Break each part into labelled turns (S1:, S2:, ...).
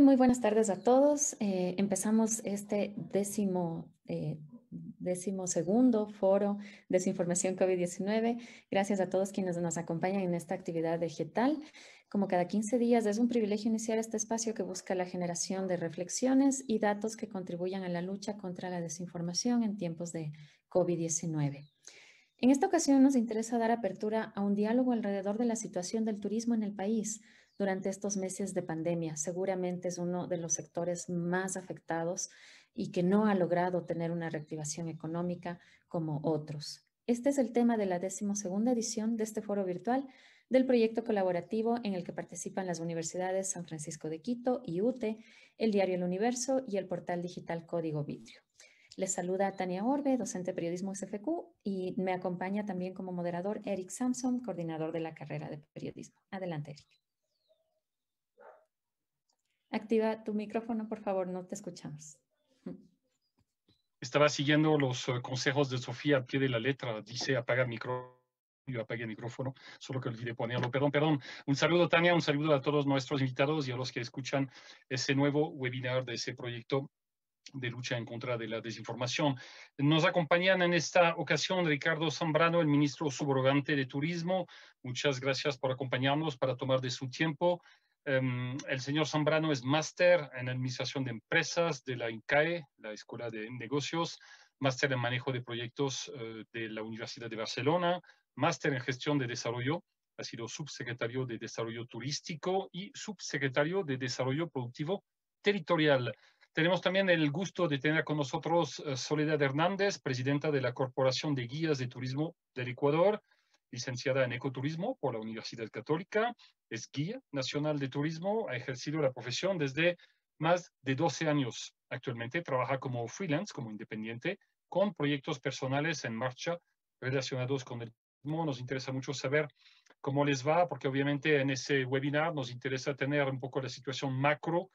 S1: Muy buenas tardes a todos. Empezamos este decimosegundo foro Desinformación COVID-19. Gracias a todos quienes nos acompañan en esta actividad digital. Como cada 15 días, es un privilegio iniciar este espacio que busca la generación de reflexiones y datos que contribuyan a la lucha contra la desinformación en tiempos de COVID-19. En esta ocasión nos interesa dar apertura a un diálogo alrededor de la situación del turismo en el país durante estos meses de pandemia. Seguramente es uno de los sectores más afectados y que no ha logrado tener una reactivación económica como otros. Este es el tema de la 12ª edición de este foro virtual del proyecto colaborativo en el que participan las universidades San Francisco de Quito y UTE, el diario El Universo y el portal digital Código Vidrio. Les saluda Tania Orbe, docente de periodismo SFQ, y me acompaña también como moderador Eric Samson, coordinador de la carrera de periodismo. Adelante, Eric. Activa tu micrófono, por favor, no te escuchamos.
S2: Estaba siguiendo los consejos de Sofía al pie de la letra. Dice apaga el micrófono. Yo apagué el micrófono, solo que olvidé ponerlo. Perdón. Un saludo, Tania, un saludo a todos nuestros invitados y a los que escuchan ese nuevo webinar de ese proyecto de lucha en contra de la desinformación. Nos acompañan en esta ocasión Ricardo Zambrano, el ministro subrogante de Turismo. Muchas gracias por acompañarnos, para tomar de su tiempo. El señor Zambrano es máster en Administración de Empresas de la INCAE, la Escuela de Negocios, máster en Manejo de Proyectos de la Universidad de Barcelona, máster en Gestión de Desarrollo, ha sido subsecretario de Desarrollo Turístico y subsecretario de Desarrollo Productivo Territorial. Tenemos también el gusto de tener con nosotros Soledad Hernández, presidenta de la Corporación de Guías de Turismo del Ecuador, licenciada en Ecoturismo por la Universidad Católica, es guía nacional de turismo, ha ejercido la profesión desde más de 12 años. Actualmente trabaja como freelance, como independiente, con proyectos personales en marcha relacionados con el turismo. Nos interesa mucho saber cómo les va, porque obviamente en ese webinar nos interesa tener un poco la situación macro,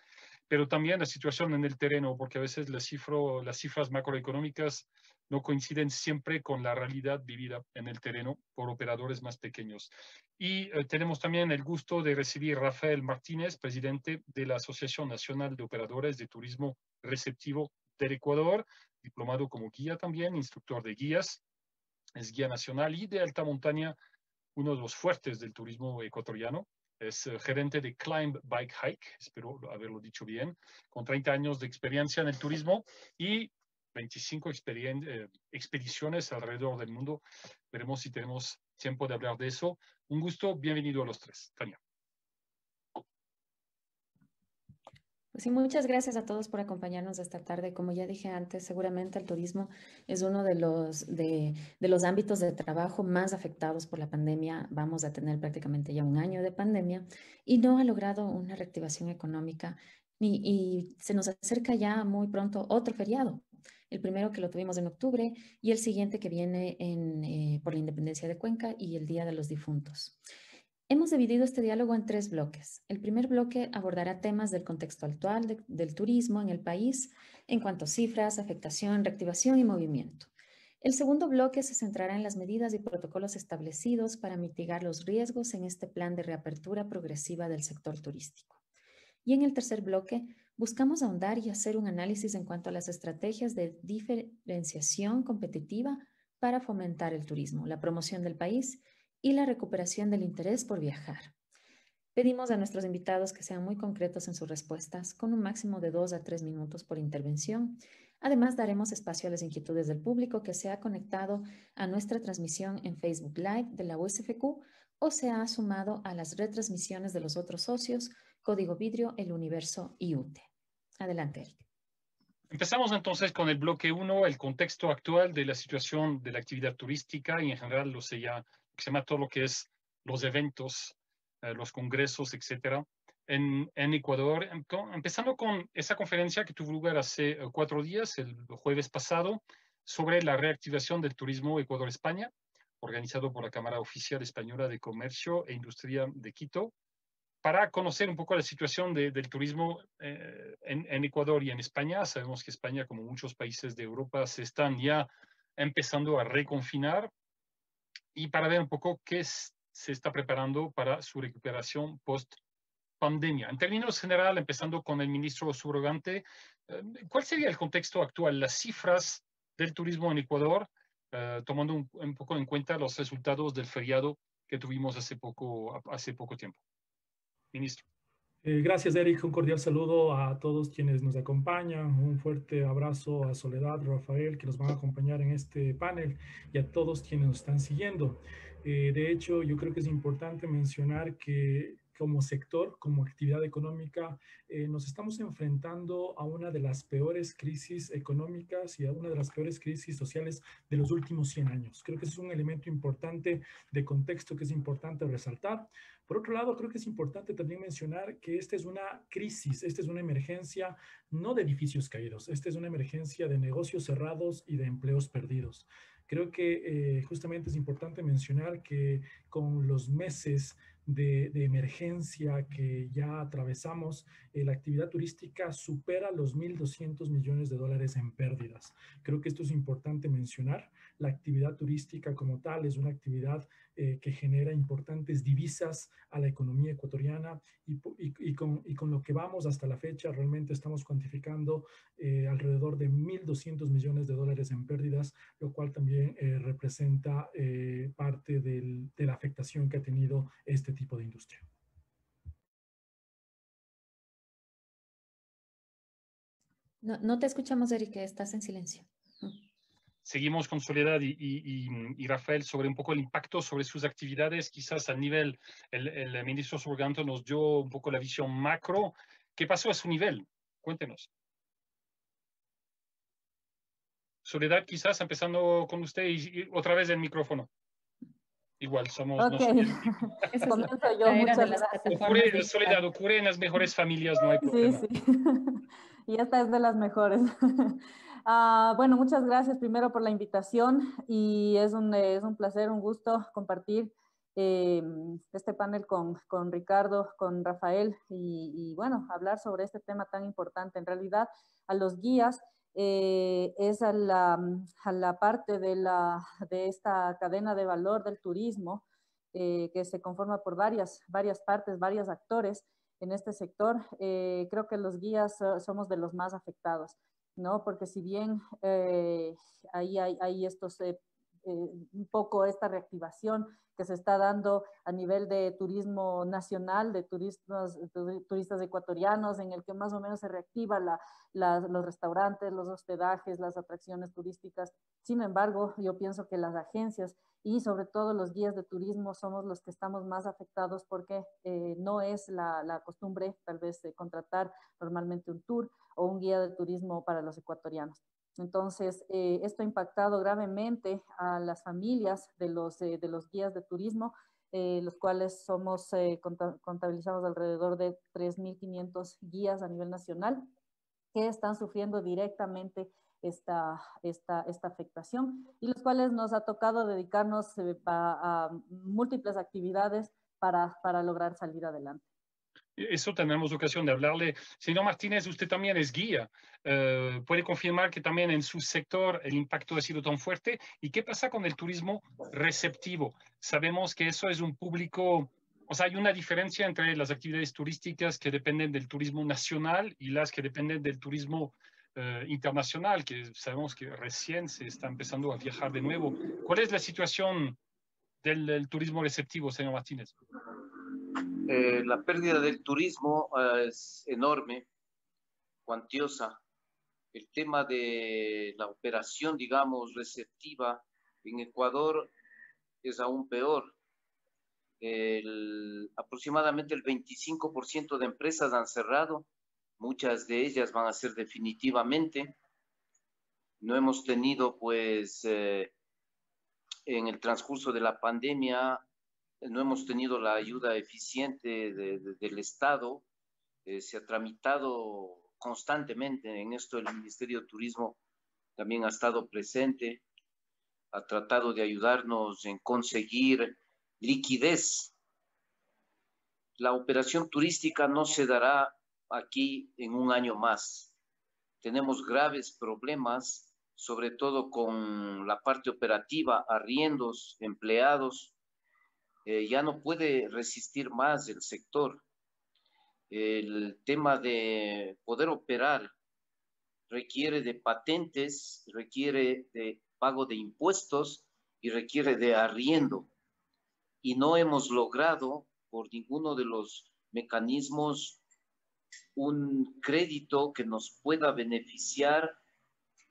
S2: pero también la situación en el terreno, porque a veces las cifras macroeconómicas no coinciden siempre con la realidad vivida en el terreno por operadores más pequeños. Y tenemos también el gusto de recibir a Rafael Martínez, presidente de la Asociación Nacional de Operadores de Turismo Receptivo del Ecuador, diplomado como guía también, instructor de guías, es guía nacional y de alta montaña, uno de los fuertes del turismo ecuatoriano. Es gerente de Climb Bike Hike, espero haberlo dicho bien, con 30 años de experiencia en el turismo y 25 expediciones alrededor del mundo. Veremos si tenemos tiempo de hablar de eso. Un gusto, bienvenido a los tres. Tania.
S1: Pues sí, muchas gracias a todos por acompañarnos esta tarde. Como ya dije antes, seguramente el turismo es uno de los ámbitos de trabajo más afectados por la pandemia. Vamos a tener prácticamente ya un año de pandemia y no ha logrado una reactivación económica y se nos acerca ya muy pronto otro feriado. El primero que lo tuvimos en octubre y el siguiente que viene por la independencia de Cuenca y el Día de los Difuntos. Hemos dividido este diálogo en 3 bloques. El primer bloque abordará temas del contexto actual del turismo en el país en cuanto a cifras, afectación, reactivación y movimiento. El segundo bloque se centrará en las medidas y protocolos establecidos para mitigar los riesgos en este plan de reapertura progresiva del sector turístico. Y en el tercer bloque buscamos ahondar y hacer un análisis en cuanto a las estrategias de diferenciación competitiva para fomentar el turismo, la promoción del país y la recuperación del interés por viajar. Pedimos a nuestros invitados que sean muy concretos en sus respuestas, con un máximo de 2 a 3 minutos por intervención. Además, daremos espacio a las inquietudes del público que se ha conectado a nuestra transmisión en Facebook Live de la USFQ o se ha sumado a las retransmisiones de los otros socios, Código Vidrio, El Universo y UTE. Adelante, Eric.
S2: Empezamos entonces con el bloque 1, el contexto actual de la situación de la actividad turística y en general se llama todo lo que es los eventos, los congresos, etcétera, en Ecuador. Empezando con esa conferencia que tuvo lugar hace 4 días, el jueves pasado, sobre la reactivación del turismo Ecuador-España, organizado por la Cámara Oficial Española de Comercio e Industria de Quito, para conocer un poco la situación del turismo en Ecuador y en España. Sabemos que España, como muchos países de Europa, se están ya empezando a reconfinar y para ver un poco qué se está preparando para su recuperación post-pandemia. En términos general, empezando con el ministro subrogante, ¿cuál sería el contexto actual, las cifras del turismo en Ecuador, tomando un poco en cuenta los resultados del feriado que tuvimos hace poco tiempo? Ministro.
S3: Gracias, Eric. Un cordial saludo a todos quienes nos acompañan. Un fuerte abrazo a Soledad, Rafael, que nos van a acompañar en este panel, y a todos quienes nos están siguiendo. De hecho, yo creo que es importante mencionar que como sector, como actividad económica, nos estamos enfrentando a una de las peores crisis económicas y a una de las peores crisis sociales de los últimos 100 años. Creo que es un elemento importante de contexto que es importante resaltar. Por otro lado, creo que es importante también mencionar que esta es una crisis, esta es una emergencia no de edificios caídos, esta es una emergencia de negocios cerrados y de empleos perdidos. Creo que justamente es importante mencionar que con los meses de emergencia que ya atravesamos, la actividad turística supera los 1.200 millones de dólares en pérdidas. Creo que esto es importante mencionar. La actividad turística como tal es una actividad que genera importantes divisas a la economía ecuatoriana, y con lo que vamos hasta la fecha realmente estamos cuantificando alrededor de 1.200 millones de dólares en pérdidas, lo cual también representa parte de la afectación que ha tenido este tipo de industria.
S1: No te escuchamos, Eric, estás en silencio.
S2: Seguimos con Soledad y Rafael sobre un poco el impacto sobre sus actividades, quizás a nivel, el ministro subrogante nos dio un poco la visión macro. ¿Qué pasó a su nivel? Cuéntenos. Soledad, quizás empezando con usted y otra vez el micrófono. Igual, somos...
S4: Ok, comienzo yo,
S1: La era
S4: muchas
S1: de las
S4: gracias.
S1: plataformas digitales.
S2: Soledad, ocurre en las mejores familias, no hay problema.
S4: Sí, sí. Y esta es de las mejores. Bueno, muchas gracias primero por la invitación, y es un placer, un gusto compartir este panel con Ricardo, con Rafael, y bueno, hablar sobre este tema tan importante. En realidad, a los guías es a la parte de esta cadena de valor del turismo, que se conforma por varias partes, varios actores en este sector. Creo que los guías somos de los más afectados, ¿no? Porque si bien ahí hay estos, un poco esta reactivación que se está dando a nivel de turismo nacional, de turistas ecuatorianos, en el que más o menos se reactiva los restaurantes, los hospedajes, las atracciones turísticas. Sin embargo, yo pienso que las agencias y sobre todo los guías de turismo somos los que estamos más afectados, porque no es la costumbre tal vez de contratar normalmente un tour o un guía de turismo para los ecuatorianos. Entonces, esto ha impactado gravemente a las familias de los guías de turismo, los cuales contabilizamos alrededor de 3.500 guías a nivel nacional, que están sufriendo directamente esta afectación, y los cuales nos ha tocado dedicarnos a múltiples actividades para lograr salir adelante.
S2: Eso tenemos ocasión de hablarle. Señor Martínez, usted también es guía. ¿Puede confirmar que también en su sector el impacto ha sido tan fuerte? ¿Y qué pasa con el turismo receptivo? Sabemos que eso es un público, o sea, hay una diferencia entre las actividades turísticas que dependen del turismo nacional y las que dependen del turismo internacional, que sabemos que recién se está empezando a viajar de nuevo. ¿Cuál es la situación del turismo receptivo, señor Martínez?
S5: La pérdida del turismo es enorme, cuantiosa. El tema de la operación, digamos, receptiva en Ecuador es aún peor. Aproximadamente el 25% de empresas han cerrado, muchas de ellas van a ser definitivamente. No hemos tenido, pues, en el transcurso de la pandemia, no hemos tenido la ayuda eficiente del Estado. Se ha tramitado constantemente en esto. El Ministerio de Turismo también ha estado presente, ha tratado de ayudarnos en conseguir liquidez. La operación turística no se dará aquí en un año más. Tenemos graves problemas, sobre todo con la parte operativa, arriendos, empleados. Ya no puede resistir más el sector. El tema de poder operar requiere de patentes, requiere de pago de impuestos y requiere de arriendo. Y no hemos logrado por ninguno de los mecanismos un crédito que nos pueda beneficiar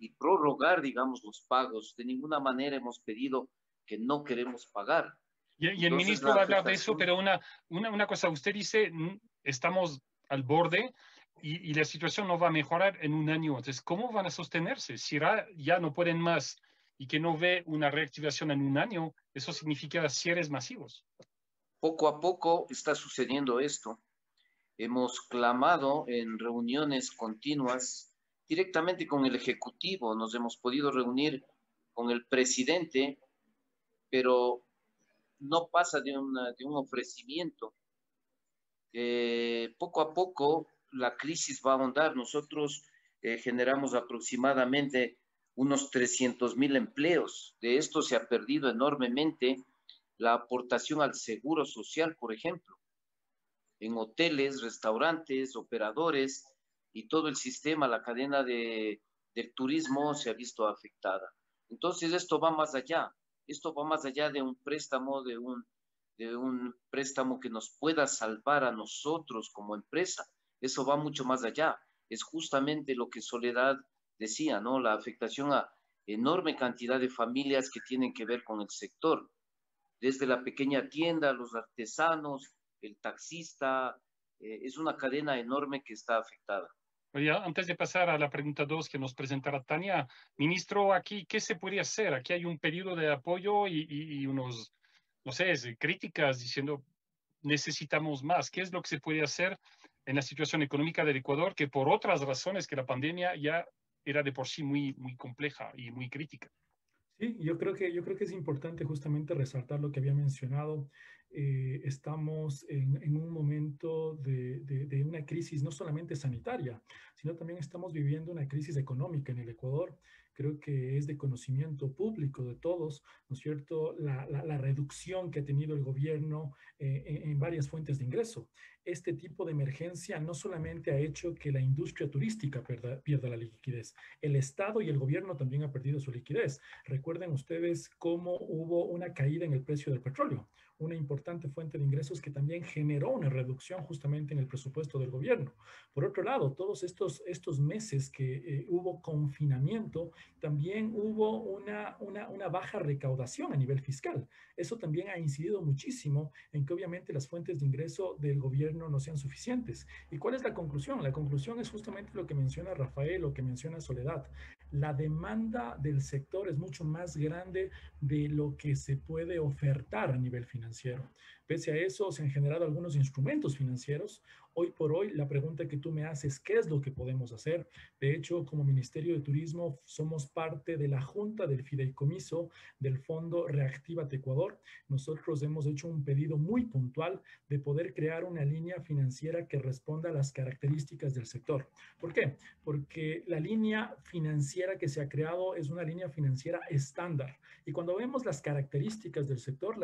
S5: y prorrogar, digamos, los pagos. De ninguna manera hemos pedido que no queremos pagar.
S2: Y el
S5: Entonces,
S2: ministro va a hablar de eso, pero una cosa, usted dice, estamos al borde y la situación no va a mejorar en un año. Entonces, ¿cómo van a sostenerse? Si ya no pueden más y que no ve una reactivación en un año, eso significa cierres masivos.
S5: Poco a poco está sucediendo esto. Hemos clamado en reuniones continuas directamente con el Ejecutivo, nos hemos podido reunir con el presidente, pero no pasa de un ofrecimiento. Poco a poco la crisis va a ahondar. Nosotros generamos aproximadamente unos 300,000 empleos. De esto se ha perdido enormemente la aportación al seguro social, por ejemplo. En hoteles, restaurantes, operadores y todo el sistema, la cadena del turismo se ha visto afectada. Entonces esto va más allá. Esto va más allá de un préstamo, de un préstamo que nos pueda salvar a nosotros como empresa. Eso va mucho más allá. Es justamente lo que Soledad decía, ¿no? La afectación a enorme cantidad de familias que tienen que ver con el sector. Desde la pequeña tienda, los artesanos, el taxista, es una cadena enorme que está afectada.
S2: Oye, antes de pasar a la pregunta 2 que nos presentará Tania, ministro, aquí, ¿qué se puede hacer? Aquí hay un pedido de apoyo y unos, no sé, críticas diciendo necesitamos más. ¿Qué es lo que se puede hacer en la situación económica del Ecuador, que por otras razones que la pandemia ya era de por sí muy, muy compleja y muy crítica?
S3: Sí, yo creo que es importante justamente resaltar lo que había mencionado. Estamos en un momento de una crisis no solamente sanitaria, sino también estamos viviendo una crisis económica en el Ecuador. Creo que es de conocimiento público de todos, ¿no es cierto?, la reducción que ha tenido el gobierno en varias fuentes de ingreso. Este tipo de emergencia no solamente ha hecho que la industria turística pierda la liquidez, el Estado y el gobierno también ha perdido su liquidez. Recuerden ustedes cómo hubo una caída en el precio del petróleo, una importante fuente de ingresos que también generó una reducción justamente en el presupuesto del gobierno. Por otro lado, todos estos meses que hubo confinamiento, también hubo una baja recaudación a nivel fiscal. Eso también ha incidido muchísimo en que obviamente las fuentes de ingreso del gobierno no sean suficientes. ¿Y cuál es la conclusión? La conclusión es justamente lo que menciona Rafael, lo que menciona Soledad. La demanda del sector es mucho más grande de lo que se puede ofertar a nivel financiero. Pese a eso, se han generado algunos instrumentos financieros. Hoy por hoy, la pregunta que tú me haces, ¿qué es lo que podemos hacer? De hecho, como Ministerio de Turismo, somos parte de la Junta del Fideicomiso del Fondo Reactívate Ecuador. Nosotros hemos hecho un pedido muy puntual de poder crear una línea financiera que responda a las características del sector. ¿Por qué? Porque la línea financiera que se ha creado es una línea financiera estándar. Y cuando vemos las características del sector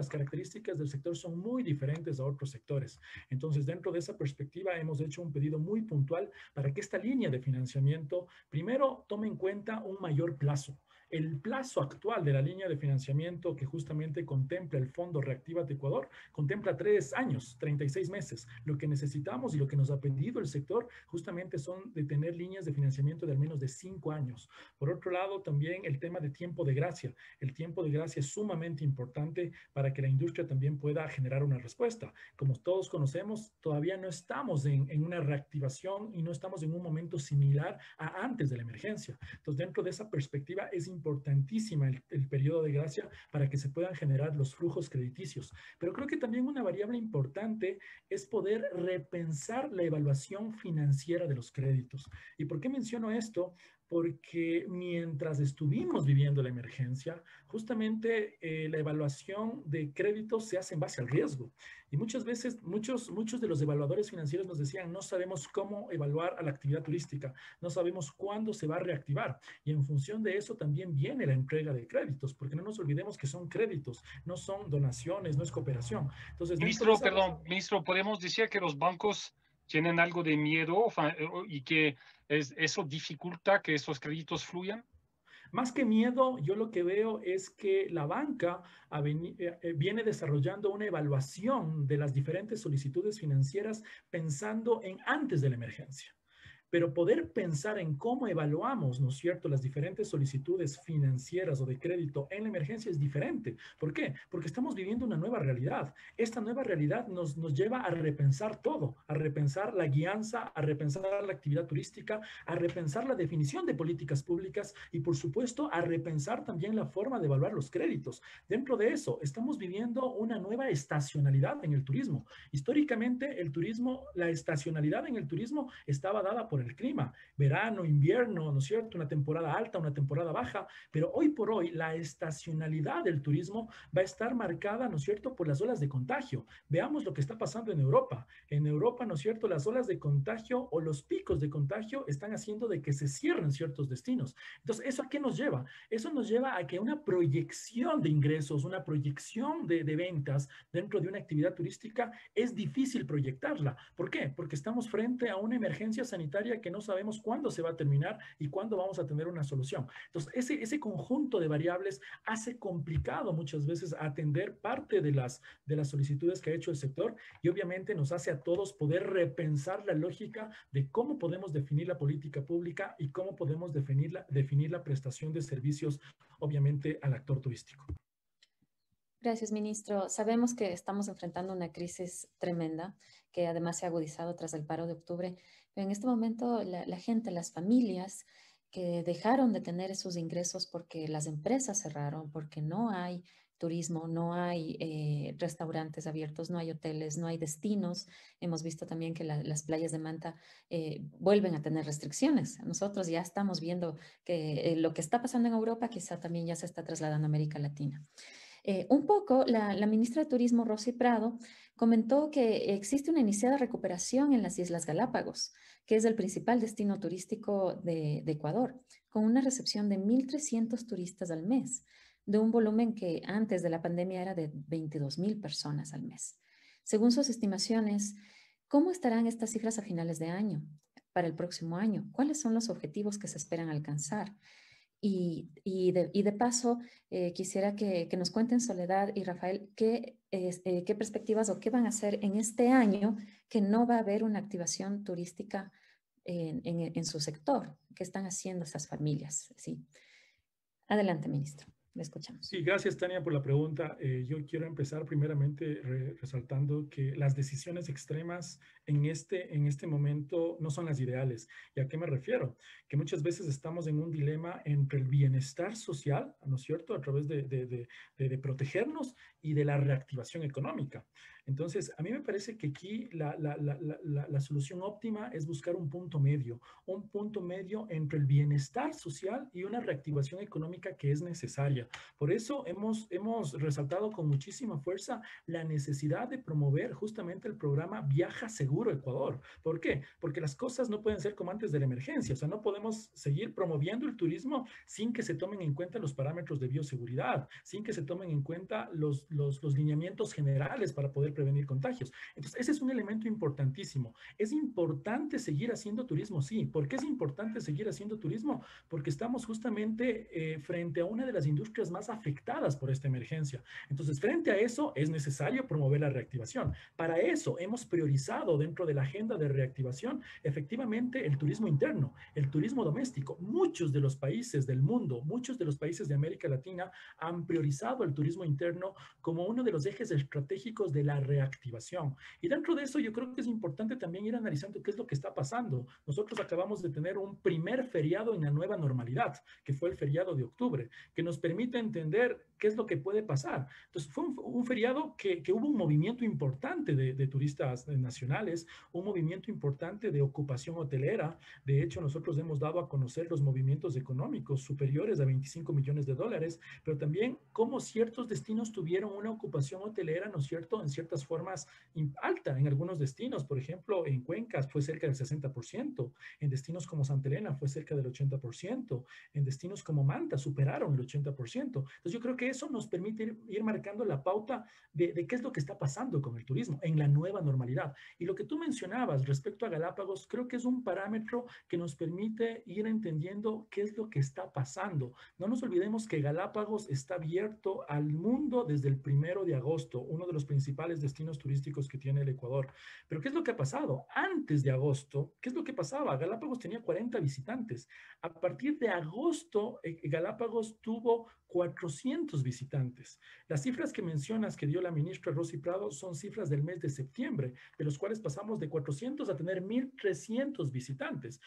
S3: son muy diferentes a otros sectores. Entonces, dentro de esa perspectiva, hemos hecho un pedido muy puntual para que esta línea de financiamiento, primero, tome en cuenta un mayor plazo. El plazo actual de la línea de financiamiento que justamente contempla el Fondo Reactívate Ecuador contempla 3 años, 36 meses. Lo que necesitamos y lo que nos ha pedido el sector justamente son de tener líneas de financiamiento de al menos de 5 años. Por otro lado, también el tema de tiempo de gracia. El tiempo de gracia es sumamente importante para que la industria también pueda generar una respuesta. Como todos conocemos, todavía no estamos en una reactivación y no estamos en un momento similar a antes de la emergencia. Entonces, dentro de esa perspectiva es importantísima el periodo de gracia para que se puedan generar los flujos crediticios. Pero creo que también una variable importante es poder repensar la evaluación financiera de los créditos. ¿Y por qué menciono esto? Porque mientras estuvimos viviendo la emergencia, justamente la evaluación de créditos se hace en base al riesgo. Y muchas veces, muchos de los evaluadores financieros nos decían, no sabemos cómo evaluar a la actividad turística, no sabemos cuándo se va a reactivar. Y en función de eso también viene la entrega de créditos, porque no nos olvidemos que son créditos, no son donaciones, no es cooperación. Entonces,
S2: ministro, perdón, ministro, podemos decir que los bancos ¿Tienen algo de miedo y que eso dificulta que esos créditos fluyan?
S3: Más que miedo, yo lo que veo es que la banca viene desarrollando una evaluación de las diferentes solicitudes financieras pensando en antes de la emergencia. Pero poder pensar en cómo evaluamos, ¿no es cierto?, las diferentes solicitudes financieras o de crédito en la emergencia es diferente. ¿Por qué? Porque estamos viviendo una nueva realidad. Esta nueva realidad nos lleva a repensar todo, a repensar la guianza, a repensar la actividad turística, a repensar la definición de políticas públicas y, por supuesto, a repensar también la forma de evaluar los créditos. Dentro de eso, estamos viviendo una nueva estacionalidad en el turismo. Históricamente, el turismo, la estacionalidad en el turismo estaba dada por el clima, verano, invierno, ¿no es cierto? Una temporada alta, una temporada baja, pero hoy por hoy la estacionalidad del turismo va a estar marcada, ¿no es cierto?, por las olas de contagio. Veamos lo que está pasando en Europa. En Europa, ¿no es cierto?, las olas de contagio o los picos de contagio están haciendo de que se cierren ciertos destinos. Entonces, ¿eso a qué nos lleva? Eso nos lleva a que una proyección de ingresos, una proyección de ventas dentro de una actividad turística es difícil proyectarla. ¿Por qué? Porque estamos frente a una emergencia sanitaria que no sabemos cuándo se va a terminar y cuándo vamos a tener una solución. Entonces, ese conjunto de variables hace complicado muchas veces atender parte de las solicitudes que ha hecho el sector y obviamente nos hace a todos poder repensar la lógica de cómo podemos definir la política pública y cómo podemos definir la prestación de servicios, obviamente, al actor turístico.
S1: Gracias, ministro. Sabemos que estamos enfrentando una crisis tremenda que además se ha agudizado tras el paro de octubre, pero en este momento la gente, las familias que dejaron de tener esos ingresos porque las empresas cerraron, porque no hay turismo, no hay restaurantes abiertos, no hay hoteles, no hay destinos. Hemos visto también que las playas de Manta vuelven a tener restricciones. Nosotros ya estamos viendo que lo que está pasando en Europa quizá también ya se está trasladando a América Latina. Un poco, la ministra de Turismo, Rosy Prado, comentó que existe una iniciada recuperación en las Islas Galápagos, que es el principal destino turístico de Ecuador, con una recepción de 1.300 turistas al mes, de un volumen que antes de la pandemia era de 22.000 personas al mes. Según sus estimaciones, ¿cómo estarán estas cifras a finales de año, para el próximo año? ¿Cuáles son los objetivos que se esperan alcanzar? Y de paso, quisiera que nos cuenten, Soledad y Rafael, qué perspectivas o qué van a hacer en este año que no va a haber una activación turística en su sector. ¿Qué están haciendo esas familias? Sí. Adelante, ministro. Le escuchamos.
S3: Sí, gracias, Tania, por la pregunta. Yo quiero empezar primeramente resaltando que las decisiones extremas en este momento no son las ideales. ¿Y a qué me refiero? Que muchas veces estamos en un dilema entre el bienestar social, ¿no es cierto?, a través de protegernos y de la reactivación económica. Entonces, a mí me parece que aquí la solución óptima es buscar un punto medio entre el bienestar social y una reactivación económica que es necesaria. Por eso hemos resaltado con muchísima fuerza la necesidad de promover justamente el programa Viaja Seguro Ecuador. ¿Por qué? Porque las cosas no pueden ser como antes de la emergencia. O sea, no podemos seguir promoviendo el turismo sin que se tomen en cuenta los parámetros de bioseguridad, sin que se tomen en cuenta los lineamientos generales para poder prevenir contagios. Entonces, ese es un elemento importantísimo. Es importante seguir haciendo turismo, sí. ¿Por qué es importante seguir haciendo turismo? Porque estamos justamente frente a una de las industrias más afectadas por esta emergencia. Entonces, frente a eso, es necesario promover la reactivación. Para eso, hemos priorizado dentro de la agenda de reactivación, efectivamente, el turismo interno, el turismo doméstico. Muchos de los países del mundo, muchos de los países de América Latina han priorizado el turismo interno como uno de los ejes estratégicos de la reactivación. Y dentro de eso, yo creo que es importante también ir analizando qué es lo que está pasando. Nosotros acabamos de tener un primer feriado en la nueva normalidad, que fue el feriado de octubre, que nos permite entender qué es lo que puede pasar. Entonces, fue un feriado que hubo un movimiento importante de turistas nacionales, un movimiento importante de ocupación hotelera. De hecho, nosotros hemos dado a conocer los movimientos económicos superiores a 25 millones de dólares, pero también cómo ciertos destinos tuvieron una ocupación hotelera, ¿no es cierto?, en ciertas formas alta. En algunos destinos, por ejemplo, en Cuencas fue cerca del 60%, en destinos como Santa Elena fue cerca del 80%, en destinos como Manta superaron el 80%. Entonces yo creo que porque eso nos permite ir marcando la pauta de qué es lo que está pasando con el turismo en la nueva normalidad. Y lo que tú mencionabas respecto a Galápagos, creo que es un parámetro que nos permite ir entendiendo qué es lo que está pasando. No nos olvidemos que Galápagos está abierto al mundo desde el 1 de agosto, uno de los principales destinos turísticos que tiene el Ecuador. Pero ¿qué es lo que ha pasado? Antes de agosto, ¿qué es lo que pasaba? Galápagos tenía 40 visitantes. A partir de agosto, Galápagos tuvo 400 visitantes. Las cifras que mencionas que dio la ministra Rosy Prado son cifras del mes de septiembre, de los cuales pasamos de 400 a tener 1.300 visitantes.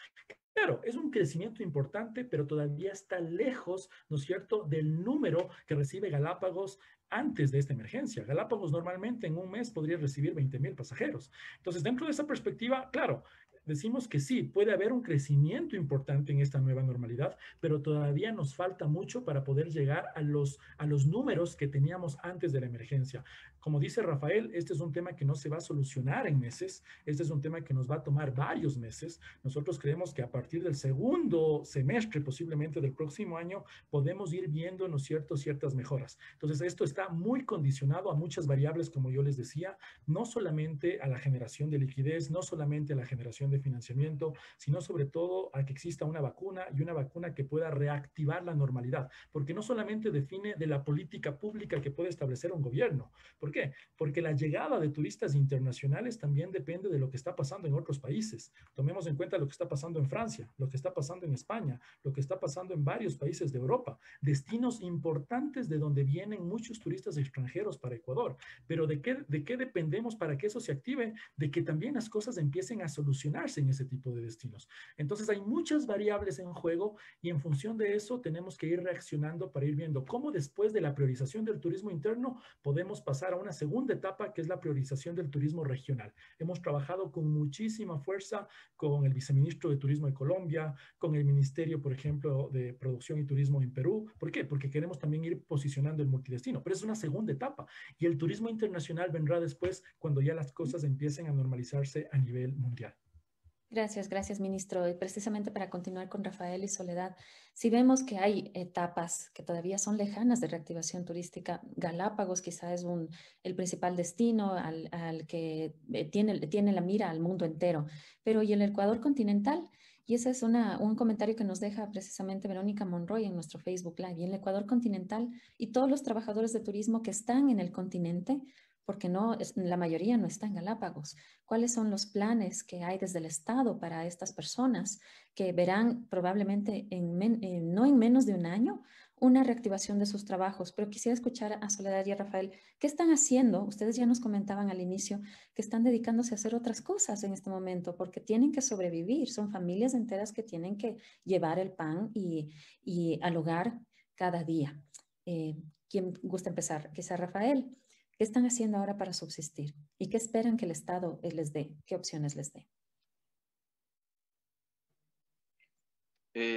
S3: Claro, es un crecimiento importante, pero todavía está lejos, ¿no es cierto?, del número que recibe Galápagos antes de esta emergencia. Galápagos normalmente en un mes podría recibir 20,000 pasajeros. Entonces, dentro de esa perspectiva, claro, decimos que sí, puede haber un crecimiento importante en esta nueva normalidad, pero todavía nos falta mucho para poder llegar a los números que teníamos antes de la emergencia. Como dice Rafael, este es un tema que no se va a solucionar en meses, este es un tema que nos va a tomar varios meses. Nosotros creemos que a partir del segundo semestre, posiblemente del próximo año, podemos ir viendo, ¿no es cierto?, ciertas mejoras. Entonces, esto está muy condicionado a muchas variables, como yo les decía, no solamente a la generación de liquidez, no solamente a la generación de financiamiento, sino sobre todo a que exista una vacuna y una vacuna que pueda reactivar la normalidad, porque no solamente define de la política pública que puede establecer un gobierno. ¿Por qué? Porque la llegada de turistas internacionales también depende de lo que está pasando en otros países. Tomemos en cuenta lo que está pasando en Francia, lo que está pasando en España, lo que está pasando en varios países de Europa, destinos importantes de donde vienen muchos turistas extranjeros para Ecuador. Pero ¿de qué dependemos para que eso se active? De que también las cosas empiecen a solucionarse en ese tipo de destinos. Entonces hay muchas variables en juego y en función de eso tenemos que ir reaccionando para ir viendo cómo después de la priorización del turismo interno podemos pasar a una segunda etapa que es la priorización del turismo regional. Hemos trabajado con muchísima fuerza con el viceministro de Turismo de Colombia, con el Ministerio, por ejemplo, de Producción y Turismo en Perú. ¿Por qué? Porque queremos también ir posicionando el multidestino, pero es una segunda etapa y el turismo internacional vendrá después cuando ya las cosas empiecen a normalizarse a nivel mundial.
S1: Gracias, ministro. Y precisamente para continuar con Rafael y Soledad, si vemos que hay etapas que todavía son lejanas de reactivación turística, Galápagos quizá es el principal destino al que tiene la mira al mundo entero, pero ¿y el Ecuador continental? Y ese es un comentario que nos deja precisamente Verónica Monroy en nuestro Facebook Live. Y el Ecuador continental y todos los trabajadores de turismo que están en el continente, porque la mayoría no está en Galápagos. ¿Cuáles son los planes que hay desde el Estado para estas personas que verán probablemente no en menos de un año una reactivación de sus trabajos? Pero quisiera escuchar a Soledad y a Rafael. ¿Qué están haciendo? Ustedes ya nos comentaban al inicio que están dedicándose a hacer otras cosas en este momento porque tienen que sobrevivir. Son familias enteras que tienen que llevar el pan y al hogar cada día. ¿Quién gusta empezar? Quizá Rafael. ¿Qué están haciendo ahora para subsistir? ¿Y qué esperan que el Estado les dé? ¿Qué opciones les dé?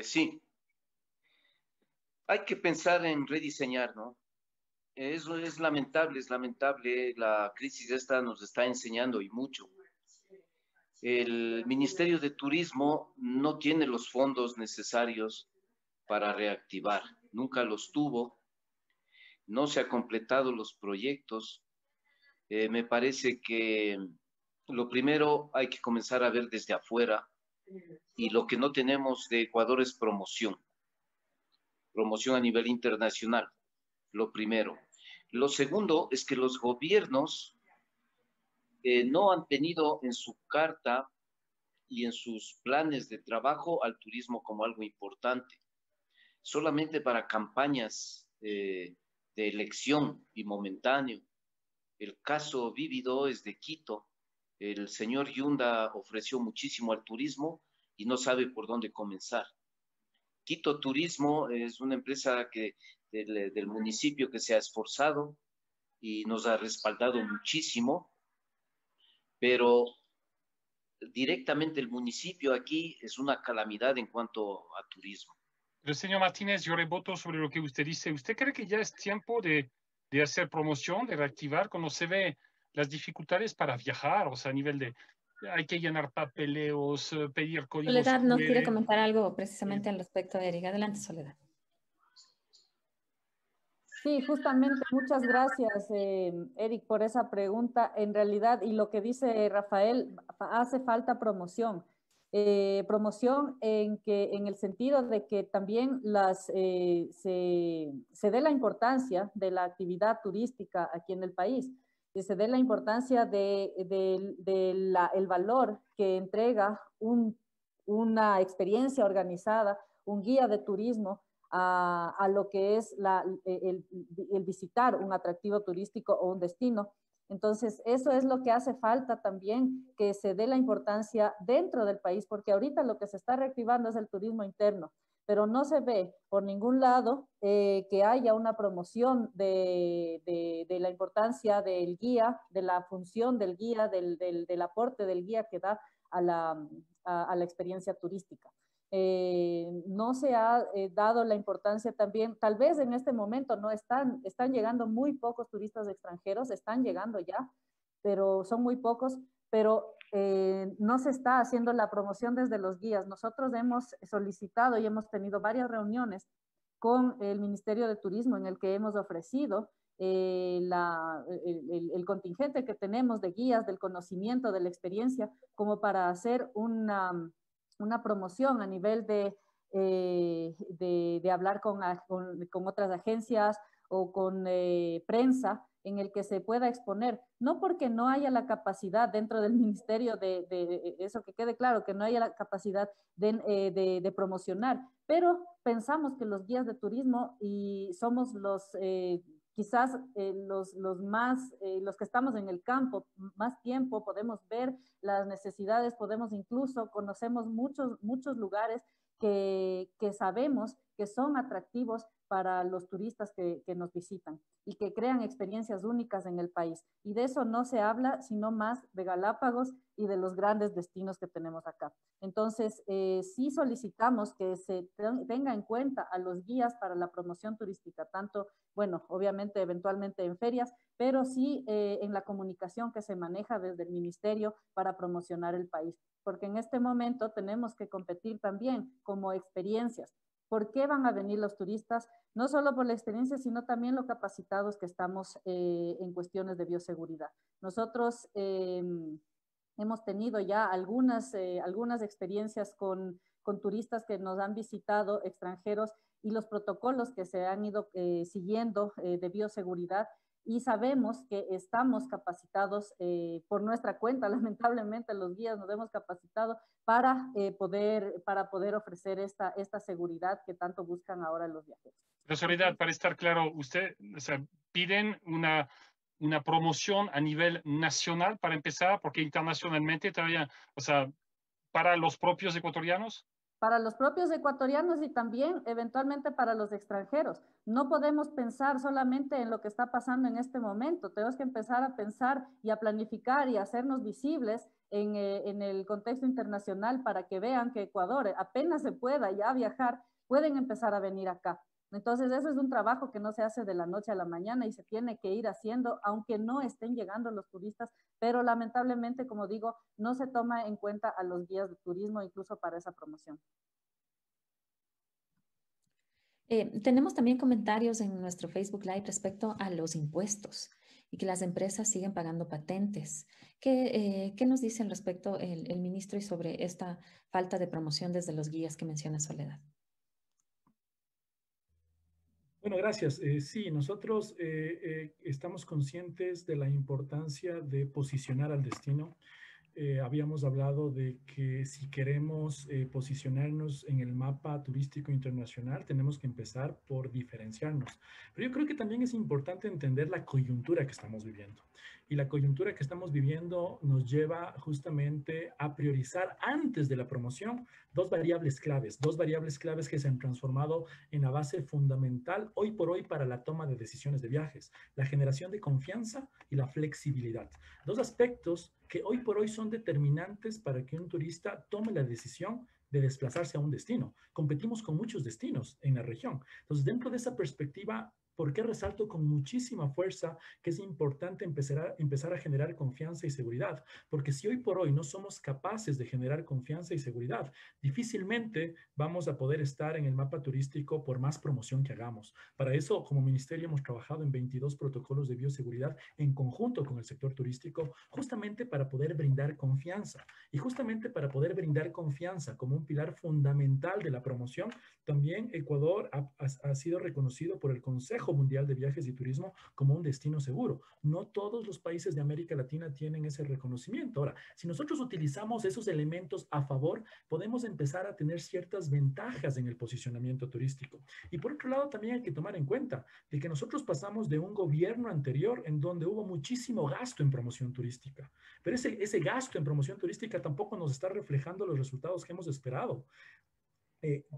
S5: Sí, hay que pensar en rediseñar, ¿no? Eso es lamentable, la crisis esta nos está enseñando y mucho. El Ministerio de Turismo no tiene los fondos necesarios para reactivar, nunca los tuvo, no se han completado los proyectos. Me parece que lo primero hay que comenzar a ver desde afuera y lo que no tenemos de Ecuador es promoción a nivel internacional, lo primero. Lo segundo es que los gobiernos no han tenido en su carta y en sus planes de trabajo al turismo como algo importante, solamente para campañas de elección y momentáneo. El caso vívido es de Quito. El señor Yunda ofreció muchísimo al turismo y no sabe por dónde comenzar. Quito Turismo es una empresa del municipio que se ha esforzado y nos ha respaldado muchísimo, pero directamente el municipio aquí es una calamidad en cuanto a turismo.
S2: Pero señor Martínez, yo reboto sobre lo que usted dice. ¿Usted cree que ya es tiempo de hacer promoción, de reactivar, cuando se ve las dificultades para viajar? O sea, a nivel de, hay que llenar papeleos, pedir códigos
S1: Soledad nos
S2: QR.
S1: quiere comentar algo precisamente al respecto, Eric. Adelante, Soledad.
S4: Sí, justamente, muchas gracias, Eric, por esa pregunta. En realidad, y lo que dice Rafael, hace falta promoción. Promoción en el sentido de que también se dé la importancia de la actividad turística aquí en el país, que se dé la importancia el valor que entrega una experiencia organizada, un guía de turismo a lo que es el visitar un atractivo turístico o un destino. Entonces, eso es lo que hace falta también, que se dé la importancia dentro del país, porque ahorita lo que se está reactivando es el turismo interno, pero no se ve por ningún lado que haya una promoción de la importancia del guía, de la función del guía, del aporte del guía que da a la experiencia turística. No se ha dado la importancia también, tal vez en este momento no están llegando muy pocos turistas extranjeros, están llegando ya, pero son muy pocos, pero no se está haciendo la promoción desde los guías. Nosotros hemos solicitado y hemos tenido varias reuniones con el Ministerio de Turismo en el que hemos ofrecido el contingente que tenemos de guías, del conocimiento, de la experiencia, como para hacer una promoción a nivel de hablar con otras agencias o con prensa en el que se pueda exponer, no porque no haya la capacidad dentro del ministerio de eso, que quede claro, que no haya la capacidad de promocionar, pero pensamos que los guías de turismo y somos quizás los que estamos en el campo más tiempo, podemos ver las necesidades, podemos incluso, conocemos muchos lugares que sabemos que son atractivos para los turistas que nos visitan y que crean experiencias únicas en el país. Y de eso no se habla, sino más de Galápagos y de los grandes destinos que tenemos acá. Entonces, sí solicitamos que se tenga en cuenta a los guías para la promoción turística, tanto, bueno, obviamente, eventualmente en ferias, pero sí en la comunicación que se maneja desde el ministerio para promocionar el país. Porque en este momento tenemos que competir también como experiencias. ¿Por qué van a venir los turistas? No solo por la experiencia, sino también lo capacitados que estamos en cuestiones de bioseguridad. Nosotros hemos tenido ya algunas experiencias con turistas que nos han visitado, extranjeros, y los protocolos que se han ido siguiendo de bioseguridad, y sabemos que estamos capacitados por nuestra cuenta. Lamentablemente los guías nos hemos capacitado para poder ofrecer esta seguridad que tanto buscan ahora los viajeros.
S2: Pero Soledad, para estar claro, usted, o sea, piden una promoción a nivel nacional para empezar, porque internacionalmente todavía, o sea, para los propios ecuatorianos.
S4: Para los propios ecuatorianos y también eventualmente para los extranjeros. No podemos pensar solamente en lo que está pasando en este momento, tenemos que empezar a pensar y a planificar y a hacernos visibles en el contexto internacional para que vean que Ecuador, apenas se pueda ya viajar, pueden empezar a venir acá. Entonces, ese es un trabajo que no se hace de la noche a la mañana y se tiene que ir haciendo, aunque no estén llegando los turistas, pero lamentablemente, como digo, no se toma en cuenta a los guías de turismo incluso para esa promoción.
S1: Tenemos también comentarios en nuestro Facebook Live respecto a los impuestos y que las empresas siguen pagando patentes. ¿Qué nos dice al respecto el ministro y sobre esta falta de promoción desde los guías que menciona Soledad?
S3: Bueno, gracias. Sí, nosotros estamos conscientes de la importancia de posicionar al destino. Habíamos hablado de que si queremos posicionarnos en el mapa turístico internacional, tenemos que empezar por diferenciarnos. Pero yo creo que también es importante entender la coyuntura que estamos viviendo. Y la coyuntura que estamos viviendo nos lleva justamente a priorizar antes de la promoción dos variables claves que se han transformado en la base fundamental hoy por hoy para la toma de decisiones de viajes: la generación de confianza y la flexibilidad. Dos aspectos que hoy por hoy son determinantes para que un turista tome la decisión de desplazarse a un destino. Competimos con muchos destinos en la región. Entonces, dentro de esa perspectiva, ¿Por qué resalto con muchísima fuerza que es importante empezar a generar confianza y seguridad? Porque si hoy por hoy no somos capaces de generar confianza y seguridad, difícilmente vamos a poder estar en el mapa turístico por más promoción que hagamos. Para eso, como ministerio, hemos trabajado en 22 protocolos de bioseguridad en conjunto con el sector turístico, justamente para poder brindar confianza. Y justamente para poder brindar confianza como un pilar fundamental de la promoción, también Ecuador ha sido reconocido por el Consejo Mundial de Viajes y Turismo como un destino seguro. No todos los países de América Latina tienen ese reconocimiento. Ahora, si nosotros utilizamos esos elementos a favor, podemos empezar a tener ciertas ventajas en el posicionamiento turístico. Y por otro lado, también hay que tomar en cuenta de que nosotros pasamos de un gobierno anterior en donde hubo muchísimo gasto en promoción turística, pero ese gasto en promoción turística tampoco nos está reflejando los resultados que hemos esperado.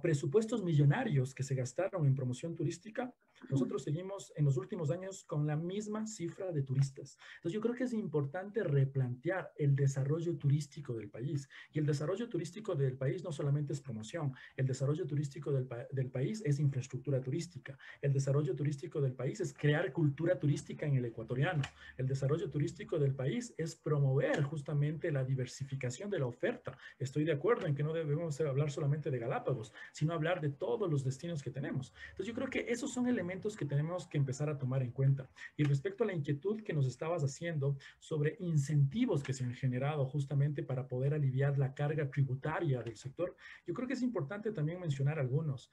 S3: Presupuestos millonarios que se gastaron en promoción turística, nosotros seguimos en los últimos años con la misma cifra de turistas. Entonces yo creo que es importante replantear el desarrollo turístico del país. Y el desarrollo turístico del país no solamente es promoción, el desarrollo turístico del país es infraestructura turística. El desarrollo turístico del país es crear cultura turística en el ecuatoriano. El desarrollo turístico del país es promover justamente la diversificación de la oferta. Estoy de acuerdo en que no debemos hablar solamente de Galápagos, sino hablar de todos los destinos que tenemos. Entonces yo creo que esos son elementos que tenemos que empezar a tomar en cuenta. Y respecto a la inquietud que nos estabas haciendo sobre incentivos que se han generado justamente para poder aliviar la carga tributaria del sector, yo creo que es importante también mencionar algunos.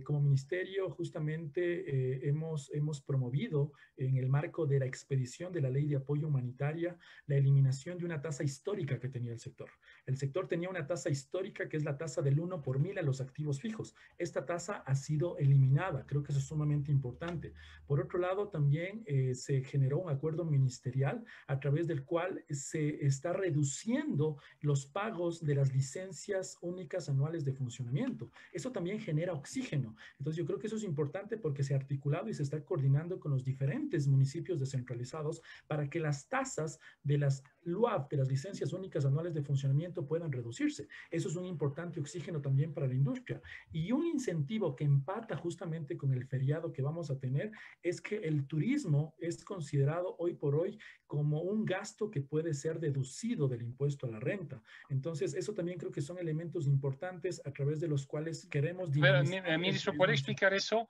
S3: Como ministerio justamente hemos promovido en el marco de la expedición de la Ley de Apoyo Humanitaria la eliminación de una tasa histórica que tenía el sector. El sector tenía una tasa histórica que es la tasa del 1 por 1000 a los activos fijos. Esta tasa ha sido eliminada. Creo que eso es sumamente importante. Por otro lado, también se generó un acuerdo ministerial a través del cual se está reduciendo los pagos de las licencias únicas anuales de funcionamiento. Eso también genera oxígeno. Entonces yo creo que eso es importante porque se ha articulado y se está coordinando con los diferentes municipios descentralizados para que las tasas de las LUAF, de las licencias únicas anuales de funcionamiento, puedan reducirse. Eso es un importante oxígeno también para la industria. Y un incentivo que empata justamente con el feriado que vamos a tener es que el turismo es considerado hoy por hoy como un gasto que puede ser deducido del impuesto a la renta. Entonces, eso también creo que son elementos importantes a través de los cuales queremos
S2: dinamizar. Ministro, ¿puede explicar eso?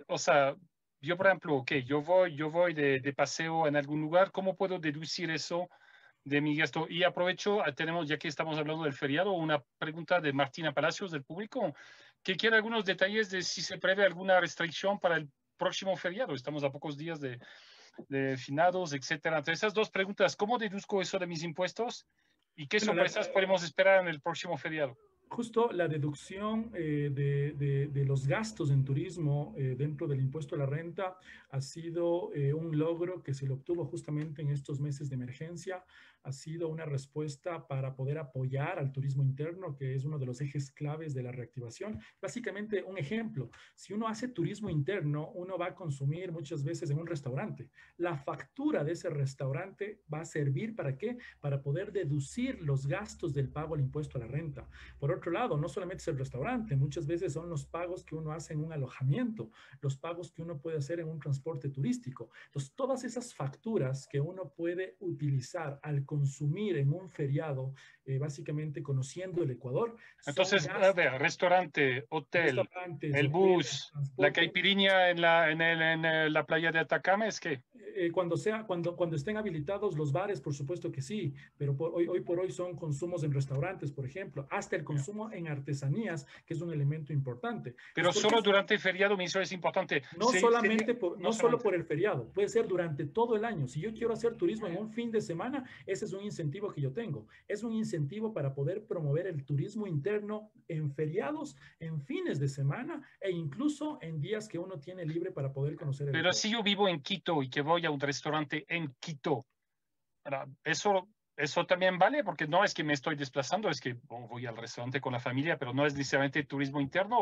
S2: O sea, yo, por ejemplo, okay, yo voy de paseo en algún lugar, ¿cómo puedo deducir eso de mi gasto? Y aprovecho, tenemos, ya que estamos hablando del feriado, una pregunta de Martina Palacios, del público, que quiere algunos detalles de si se prevé alguna restricción para el próximo feriado. Estamos a pocos días de finados, etcétera. Entonces, esas dos preguntas, ¿cómo deduzco eso de mis impuestos? ¿Y qué sorpresas podemos esperar en el próximo feriado?
S3: Justo la deducción de los gastos en turismo dentro del impuesto a la renta ha sido un logro que se le obtuvo justamente en estos meses de emergencia. Ha sido una respuesta para poder apoyar al turismo interno, que es uno de los ejes claves de la reactivación. Básicamente, un ejemplo, si uno hace turismo interno, uno va a consumir muchas veces en un restaurante. La factura de ese restaurante va a servir ¿para qué? Para poder deducir los gastos del pago al impuesto a la renta. Por otro lado, no solamente es el restaurante, muchas veces son los pagos que uno hace en un alojamiento, los pagos que uno puede hacer en un transporte turístico. Entonces, todas esas facturas que uno puede utilizar al consumir en un feriado, básicamente conociendo el Ecuador.
S2: Entonces, a ver, restaurante, hotel, el bus, la caipirinha en la playa de Atacama, ¿es qué?
S3: Cuando estén habilitados los bares, por supuesto que sí, pero hoy por hoy son consumos en restaurantes, por ejemplo, hasta el consumo en artesanías, que es un elemento importante.
S2: Pero solo durante el feriado, ministro, es importante.
S3: No solo por el feriado, puede ser durante todo el año. Si yo quiero hacer turismo en un fin de semana, ese es un incentivo que yo tengo. Es un incentivo para poder promover el turismo interno en feriados, en fines de semana e incluso en días que uno tiene libre para poder conocer el
S2: Pero si yo vivo en Quito y que voy a un restaurante en Quito, eso también vale, porque no es que me estoy desplazando, es que voy al restaurante con la familia, pero no es necesariamente turismo interno,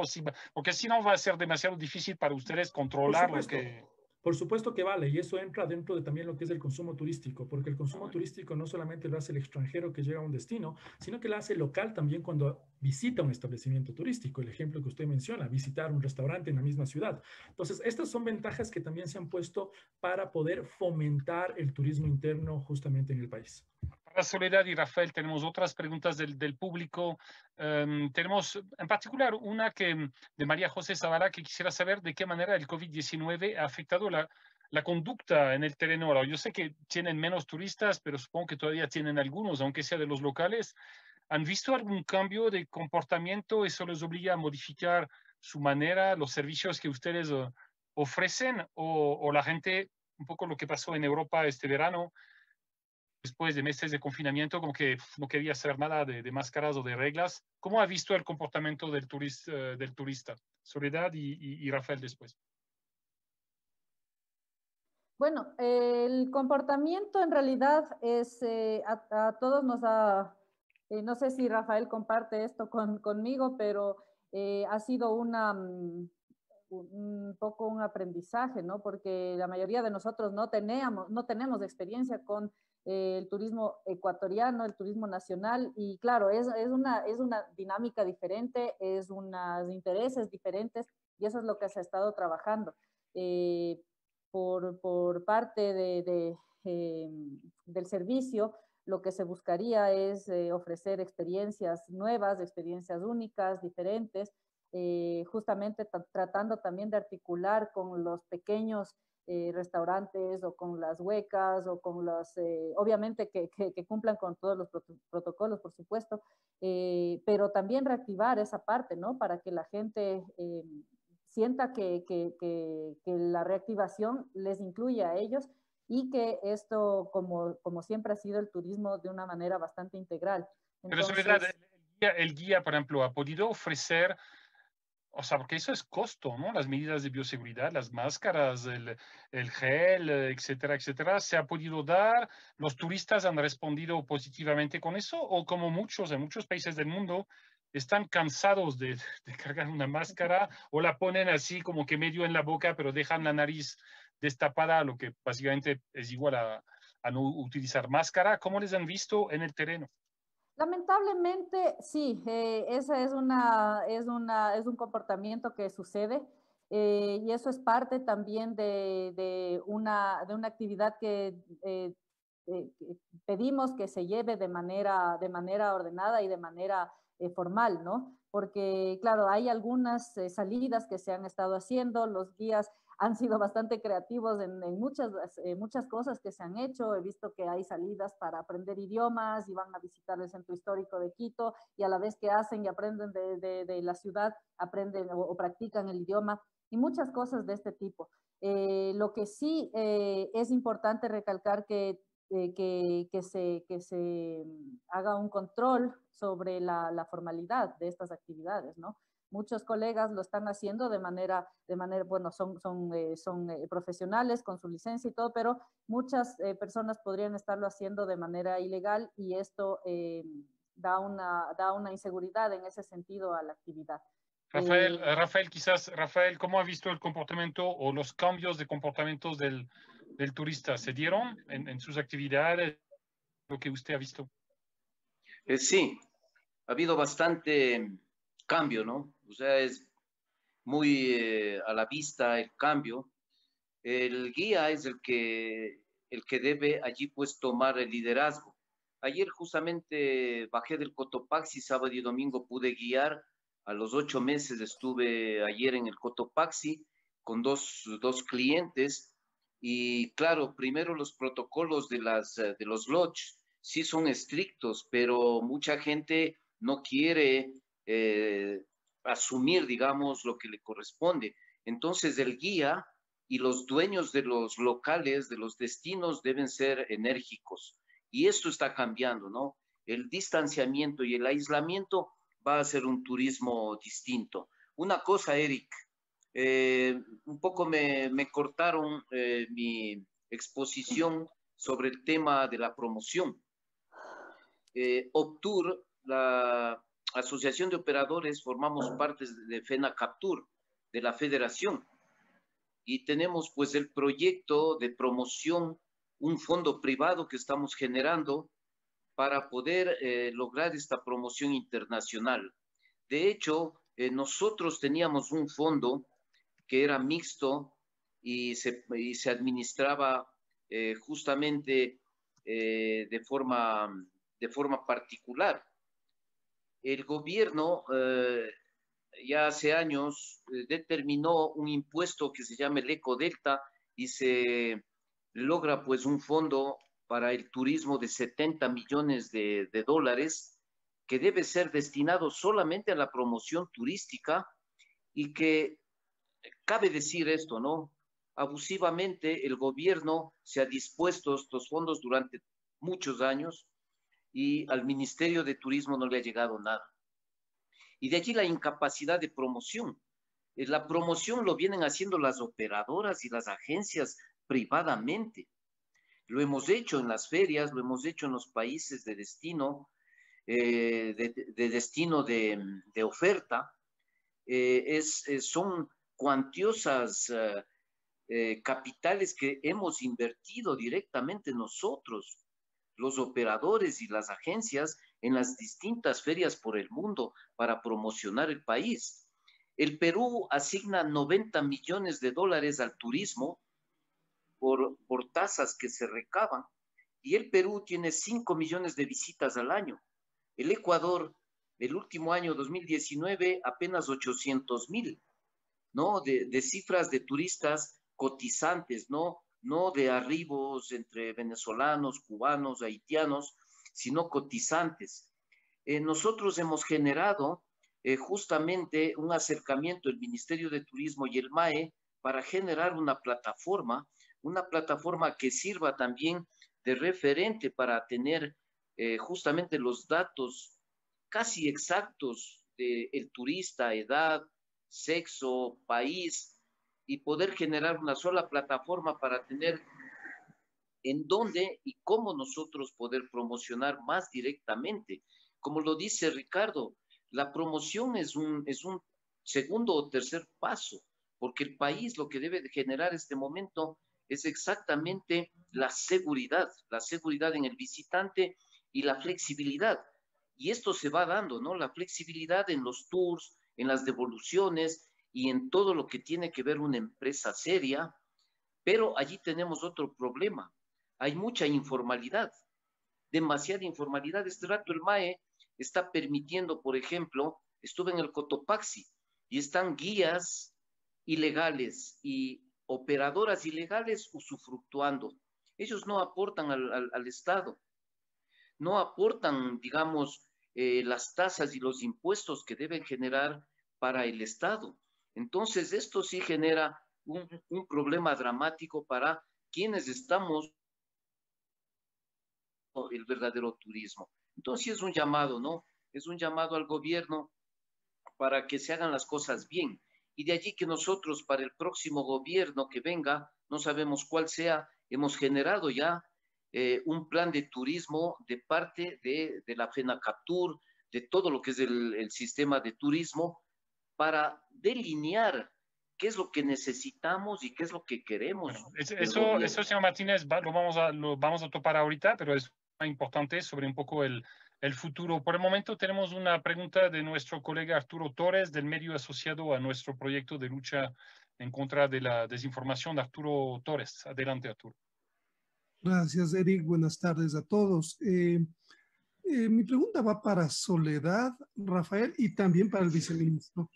S2: porque si no va a ser demasiado difícil para ustedes controlar lo que...
S3: Por supuesto que vale, y eso entra dentro de también lo que es el consumo turístico, porque el consumo turístico no solamente lo hace el extranjero que llega a un destino, sino que lo hace el local también cuando visita un establecimiento turístico. El ejemplo que usted menciona, visitar un restaurante en la misma ciudad. Entonces, estas son ventajas que también se han puesto para poder fomentar el turismo interno justamente en el país.
S2: Para Soledad y Rafael tenemos otras preguntas del público. Tenemos en particular una de María José Zavala, que quisiera saber de qué manera el COVID-19 ha afectado la conducta en el terreno. Ahora, yo sé que tienen menos turistas, pero supongo que todavía tienen algunos, aunque sea de los locales. ¿Han visto algún cambio de comportamiento? ¿Eso les obliga a modificar su manera, los servicios que ustedes ofrecen? ¿O la gente, un poco lo que pasó en Europa este verano, después de meses de confinamiento, como que no quería hacer nada de máscaras o de reglas? ¿Cómo ha visto el comportamiento del turista? Soledad y Rafael después.
S4: Bueno, el comportamiento en realidad es, a todos nos ha, no sé si Rafael comparte esto conmigo, pero ha sido un poco un aprendizaje, ¿no? Porque la mayoría de nosotros no tenemos experiencia con el turismo ecuatoriano, el turismo nacional, y claro, es una dinámica diferente, es unos intereses diferentes, y eso es lo que se ha estado trabajando. Por parte del servicio, lo que se buscaría es ofrecer experiencias nuevas, experiencias únicas, diferentes, justamente tratando también de articular con los pequeños restaurantes o con las huecas o con los, obviamente que cumplan con todos los protocolos, por supuesto, pero también reactivar esa parte, ¿no? Para que la gente sienta que la reactivación les incluye a ellos y que esto, como siempre ha sido el turismo, de una manera bastante integral.
S2: Pero es verdad, el guía, por ejemplo, ha podido ofrecer, o sea, porque eso es costo, ¿no? Las medidas de bioseguridad, las máscaras, el gel, etcétera, etcétera, ¿se ha podido dar? ¿Los turistas han respondido positivamente con eso? ¿O como muchos, en muchos países del mundo, están cansados de cargar una máscara o la ponen así como que medio en la boca, pero dejan la nariz destapada, lo que básicamente es igual a no utilizar máscara? ¿Cómo les han visto en el terreno?
S4: Lamentablemente, sí, ese es un comportamiento que sucede, y eso es parte también de una actividad que pedimos que se lleve de manera ordenada y de manera formal, ¿no? Porque, claro, hay algunas salidas que se han estado haciendo, los guías han sido bastante creativos en muchas cosas que se han hecho. He visto que hay salidas para aprender idiomas y van a visitar el centro histórico de Quito, y a la vez que hacen y aprenden de la ciudad, aprenden o practican el idioma y muchas cosas de este tipo. Lo que sí es importante recalcar que se haga un control sobre la formalidad de estas actividades, ¿no? Muchos colegas lo están haciendo de manera bueno, son profesionales con su licencia y todo, pero muchas personas podrían estarlo haciendo de manera ilegal, y esto da una inseguridad en ese sentido a la actividad.
S2: Rafael, ¿cómo ha visto el comportamiento o los cambios de comportamientos del turista? ¿Se dieron en sus actividades, lo que usted ha visto?
S5: Sí, ha habido bastante cambio, ¿no? O sea, es muy a la vista el cambio. El guía es el que debe allí pues tomar el liderazgo. Ayer justamente bajé del Cotopaxi, sábado y domingo pude guiar. A los 8 meses estuve ayer en el Cotopaxi con dos clientes, y claro, primero los protocolos de los lodges sí son estrictos, pero mucha gente no quiere asumir, digamos, lo que le corresponde. Entonces el guía y los dueños de los locales, de los destinos, deben ser enérgicos. Y esto está cambiando, ¿no? El distanciamiento y el aislamiento va a ser un turismo distinto. Una cosa, Eric, un poco me cortaron mi exposición sobre el tema de la promoción. Optur, la Asociación de Operadores, formamos parte de FENACAPTUR, de la Federación. y tenemos pues el proyecto de promoción, un fondo privado que estamos generando para poder lograr esta promoción internacional. De hecho, nosotros teníamos un fondo que era mixto y se administraba justamente de forma particular. El gobierno ya hace años determinó un impuesto que se llama el Ecodelta y se logra pues un fondo para el turismo de 70 millones de dólares que debe ser destinado solamente a la promoción turística y que cabe decir esto, ¿no? Abusivamente el gobierno se ha dispuesto estos fondos durante muchos años y al Ministerio de Turismo no le ha llegado nada. Y de allí la incapacidad de promoción. La promoción lo vienen haciendo las operadoras y las agencias privadamente. Lo hemos hecho en las ferias, lo hemos hecho en los países de destino, destino de oferta. Son cuantiosas capitales que hemos invertido directamente nosotros, los operadores y las agencias, en las distintas ferias por el mundo para promocionar el país. El Perú asigna 90 millones de dólares al turismo por tasas que se recaban, y el Perú tiene 5 millones de visitas al año. El Ecuador, el último año 2019, apenas 800,000, ¿no? De cifras de turistas cotizantes, ¿no? No de arribos entre venezolanos, cubanos, haitianos, sino cotizantes. Nosotros hemos generado justamente un acercamiento, el Ministerio de Turismo y el MAE, para generar una plataforma que sirva también de referente para tener justamente los datos casi exactos del turista, edad, sexo, país, y poder generar una sola plataforma para tener en dónde y cómo nosotros poder promocionar más directamente. Como lo dice Ricardo, la promoción es un segundo o tercer paso, porque el país lo que debe de generar este momento es exactamente la seguridad en el visitante y la flexibilidad. Y esto se va dando, ¿no? La flexibilidad en los tours, en las devoluciones y en todo lo que tiene que ver una empresa seria, pero allí tenemos otro problema. Hay mucha informalidad, demasiada informalidad. Este rato el MAE está permitiendo, por ejemplo, estuve en el Cotopaxi y están guías ilegales y operadoras ilegales usufructuando. Ellos no aportan al Estado, no aportan, digamos, las tasas y los impuestos que deben generar para el Estado. Entonces, esto sí genera un problema dramático para quienes estamos el verdadero turismo. Entonces, es un llamado, ¿no? Es un llamado al gobierno para que se hagan las cosas bien. Y de allí que nosotros, para el próximo gobierno que venga, no sabemos cuál sea, hemos generado ya un plan de turismo de parte de la FENACATUR, de todo lo que es el sistema de turismo, para delinear qué es lo que necesitamos y qué es lo que queremos.
S2: Bueno, eso, señor Martínez, lo vamos a topar ahorita, pero es importante sobre un poco el futuro. Por el momento tenemos una pregunta de nuestro colega Arturo Torres, del medio asociado a nuestro proyecto de lucha en contra de la desinformación. Arturo Torres, adelante, Arturo.
S6: Gracias, Eric. Buenas tardes a todos. Mi pregunta va para Soledad, Rafael y también para el viceministro,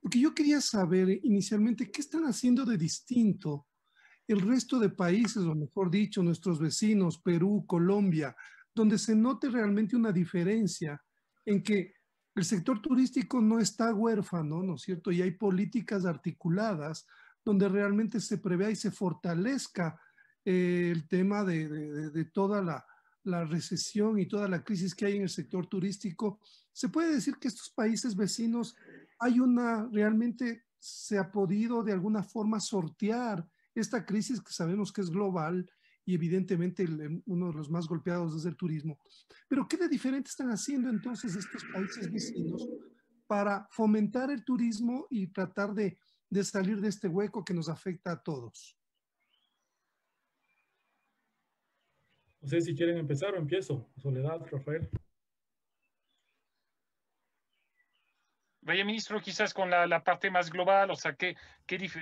S6: porque yo quería saber inicialmente qué están haciendo de distinto el resto de países, o mejor dicho, nuestros vecinos, Perú, Colombia, donde se note realmente una diferencia en que el sector turístico no está huérfano, ¿no es cierto? Y hay políticas articuladas donde realmente se prevea y se fortalezca el tema de toda la recesión y toda la crisis que hay en el sector turístico. Se puede decir que estos países vecinos realmente se ha podido de alguna forma sortear esta crisis que sabemos que es global y evidentemente uno de los más golpeados es el turismo. Pero ¿qué de diferente están haciendo entonces estos países vecinos para fomentar el turismo y tratar de de salir de este hueco que nos afecta a todos?
S3: No sé si quieren empezar o empiezo. Soledad, Rafael.
S2: Vaya, ministro, quizás con la parte más global, o sea,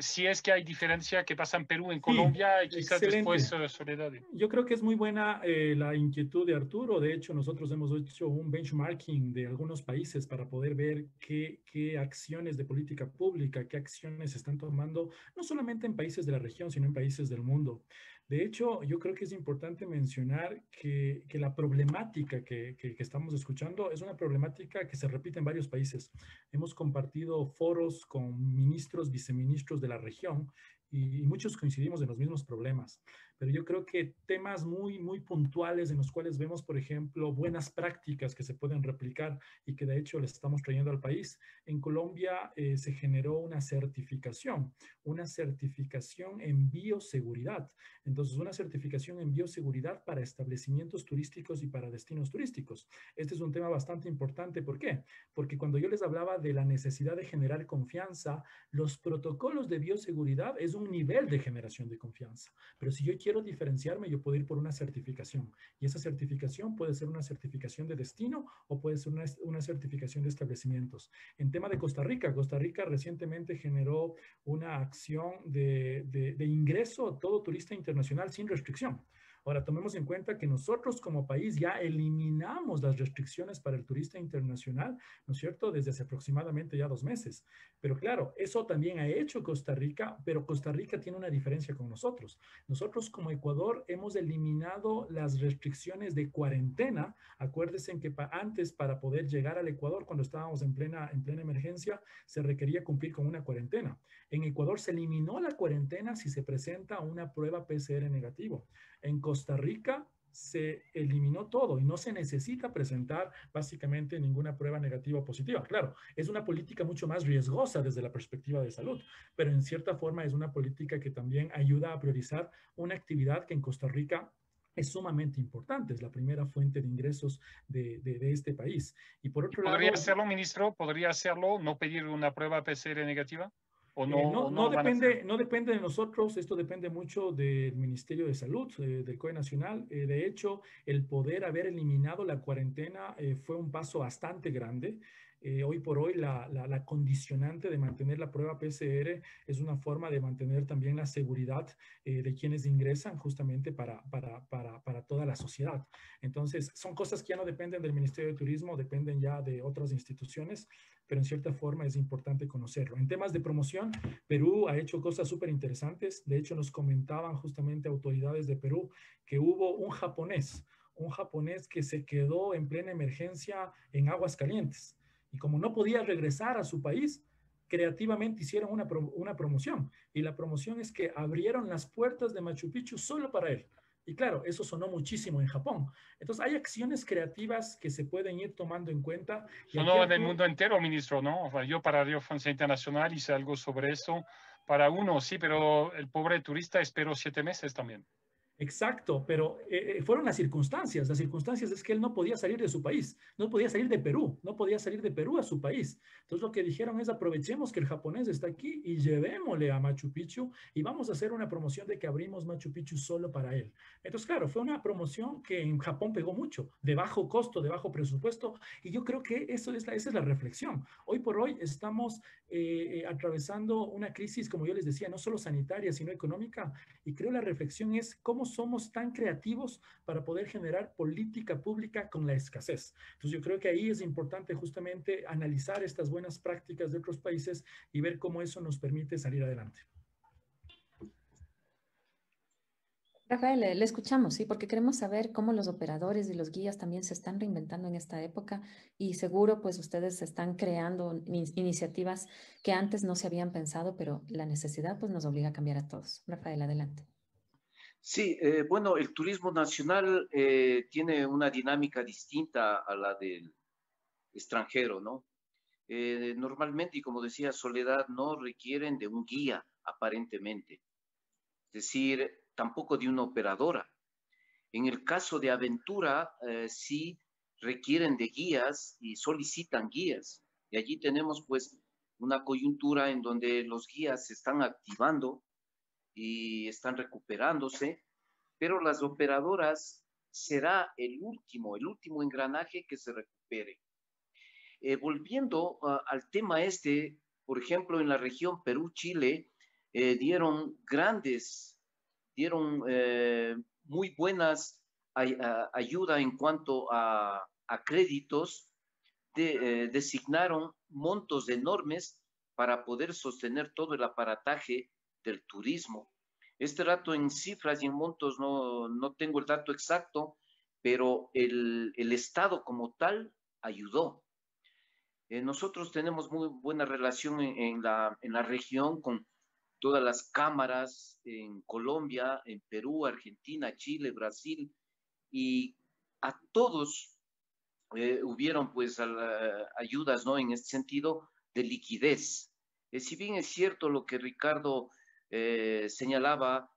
S2: si es que hay diferencia que pasa en Perú, en Colombia, y quizás
S3: excelente.
S2: después Soledad.
S3: Yo creo que es muy buena la inquietud de Arturo. De hecho, nosotros hemos hecho un benchmarking de algunos países para poder ver qué acciones de política pública, qué acciones se están tomando, no solamente en países de la región, sino en países del mundo. De hecho, yo creo que es importante mencionar que la problemática que estamos escuchando es una problemática que se repite en varios países. Hemos compartido foros con ministros, viceministros de la región y muchos coincidimos en los mismos problemas. Pero yo creo que temas muy puntuales en los cuales vemos, por ejemplo, buenas prácticas que se pueden replicar y que de hecho les estamos trayendo al país. En Colombia se generó una certificación en bioseguridad. Entonces, una certificación en bioseguridad para establecimientos turísticos y para destinos turísticos. Este es un tema bastante importante. ¿Por qué? Porque cuando yo les hablaba de la necesidad de generar confianza, los protocolos de bioseguridad es un nivel de generación de confianza. Pero si yo quiero diferenciarme, yo puedo ir por una certificación. Y esa certificación puede ser una certificación de destino o puede ser una certificación de establecimientos. En tema de Costa Rica recientemente generó una acción de ingreso a todo turista internacional sin restricción. Ahora, tomemos en cuenta que nosotros como país ya eliminamos las restricciones para el turista internacional, ¿no es cierto?, desde hace aproximadamente ya 2 meses. Pero claro, eso también ha hecho Costa Rica, pero Costa Rica tiene una diferencia con nosotros. Nosotros como Ecuador hemos eliminado las restricciones de cuarentena. Acuérdense que antes para poder llegar al Ecuador, cuando estábamos en plena emergencia, se requería cumplir con una cuarentena. En Ecuador se eliminó la cuarentena si se presenta una prueba PCR negativo. En Costa Rica se eliminó todo y no se necesita presentar básicamente ninguna prueba negativa o positiva. Claro, es una política mucho más riesgosa desde la perspectiva de salud, pero en cierta forma es una política que también ayuda a priorizar una actividad que en Costa Rica es sumamente importante, es la primera fuente de ingresos de este país. Y por otro lado...
S2: ¿Podría hacerlo, ministro? ¿Podría hacerlo, no pedir una prueba PCR negativa? ¿O no,
S3: no depende de nosotros, esto depende mucho del Ministerio de Salud, del COE Nacional. De hecho, el poder haber eliminado la cuarentena fue un paso bastante grande. Hoy por hoy la condicionante de mantener la prueba PCR es una forma de mantener también la seguridad de quienes ingresan justamente para toda la sociedad. Entonces, son cosas que ya no dependen del Ministerio de Turismo, dependen ya de otras instituciones, pero en cierta forma es importante conocerlo. En temas de promoción, Perú ha hecho cosas súper interesantes. De hecho, nos comentaban justamente autoridades de Perú que hubo un japonés que se quedó en plena emergencia en Aguascalientes. Y como no podía regresar a su país, creativamente hicieron una promoción. Y la promoción es que abrieron las puertas de Machu Picchu solo para él. Y claro, eso sonó muchísimo en Japón. Entonces, hay acciones creativas que se pueden ir tomando en cuenta.
S2: Sonó en el mundo entero, ministro, ¿no? O sea, yo para Radio Francia Internacional hice algo sobre eso. Para uno, sí, pero el pobre turista esperó 7 meses también.
S3: Exacto, pero fueron las circunstancias. Las circunstancias es que él no podía salir de su país, no podía salir de Perú, no podía salir de Perú a su país. Entonces lo que dijeron es aprovechemos que el japonés está aquí y llevémosle a Machu Picchu y vamos a hacer una promoción de que abrimos Machu Picchu solo para él. Entonces, claro, fue una promoción que en Japón pegó mucho, de bajo costo, de bajo presupuesto, y yo creo que esa es la reflexión. Hoy por hoy estamos atravesando una crisis, como yo les decía, no solo sanitaria, sino económica, y creo la reflexión es cómo somos tan creativos para poder generar política pública con la escasez. Entonces yo creo que ahí es importante justamente analizar estas buenas prácticas de otros países y ver cómo eso nos permite salir adelante.
S1: Rafael, le escuchamos, sí, porque queremos saber cómo los operadores y los guías también se están reinventando en esta época y seguro pues ustedes están creando iniciativas que antes no se habían pensado, pero la necesidad pues nos obliga a cambiar a todos. Rafael, adelante.
S5: Sí, bueno, el turismo nacional tiene una dinámica distinta a la del extranjero, ¿no? Normalmente, y como decía Soledad, no requieren de un guía, aparentemente. Es decir, tampoco de una operadora. En el caso de aventura, sí requieren de guías y solicitan guías. Y allí tenemos, pues, una coyuntura en donde los guías se están activando y están recuperándose, pero las operadoras será el último engranaje que se recupere. Volviendo al tema este, por ejemplo, en la región Perú-Chile, dieron muy buenas ayuda en cuanto a créditos, designaron montos enormes para poder sostener todo el aparataje del turismo. Este dato en cifras y en montos no tengo el dato exacto, pero el Estado como tal ayudó. Nosotros tenemos muy buena relación en la región con todas las cámaras en Colombia, en Perú, Argentina, Chile, Brasil, y a todos hubieron pues ayudas, ¿no? En este sentido de liquidez. Si bien es cierto lo que Ricardo señalaba,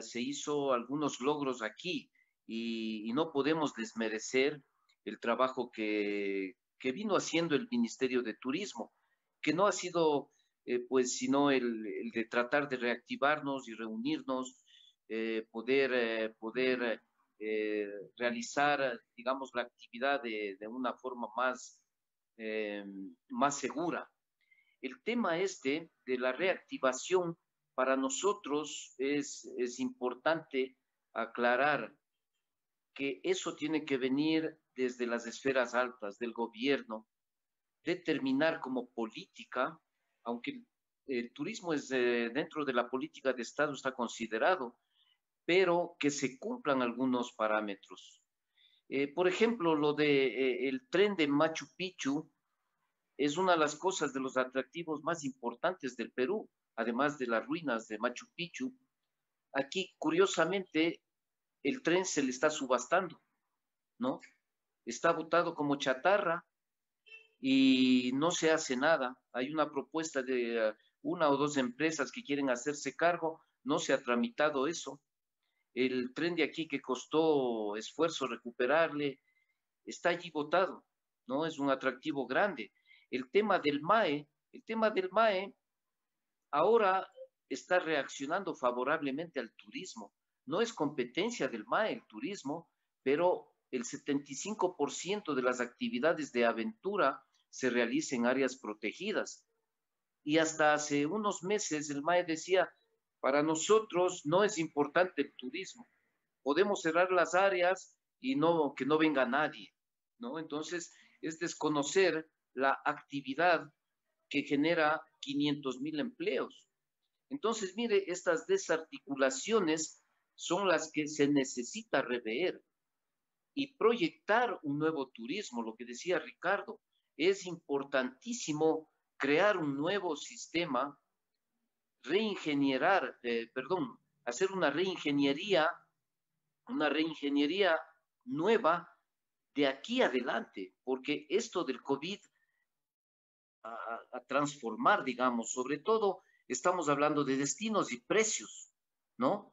S5: se hizo algunos logros aquí y no podemos desmerecer el trabajo que vino haciendo el Ministerio de Turismo, que no ha sido pues sino el de tratar de reactivarnos y reunirnos, poder realizar, digamos, la actividad de una forma más segura. El tema este de la reactivación para nosotros es importante aclarar que eso tiene que venir desde las esferas altas del gobierno, determinar como política, aunque el turismo es dentro de la política de Estado está considerado, pero que se cumplan algunos parámetros. Por ejemplo, lo de el tren de Machu Picchu es una de las cosas de los atractivos más importantes del Perú, además de las ruinas de Machu Picchu. Aquí, curiosamente, el tren se le está subastando, ¿no? Está botado como chatarra y no se hace nada. Hay una propuesta de una o dos empresas que quieren hacerse cargo, no se ha tramitado eso. El tren de aquí que costó esfuerzo recuperarle, está allí botado, ¿no? Es un atractivo grande. El tema del MAE ahora está reaccionando favorablemente al turismo. No es competencia del MAE el turismo, pero el 75% de las actividades de aventura se realiza en áreas protegidas. Y hasta hace unos meses el MAE decía, para nosotros no es importante el turismo. Podemos cerrar las áreas y que no venga nadie, ¿no? Entonces, es desconocer la actividad que genera 500,000 empleos. Entonces, mire, estas desarticulaciones son las que se necesita rever y proyectar un nuevo turismo, lo que decía Ricardo. Es importantísimo crear un nuevo sistema, hacer una reingeniería nueva de aquí adelante, porque esto del COVID a transformar, digamos, sobre todo estamos hablando de destinos y precios, ¿no?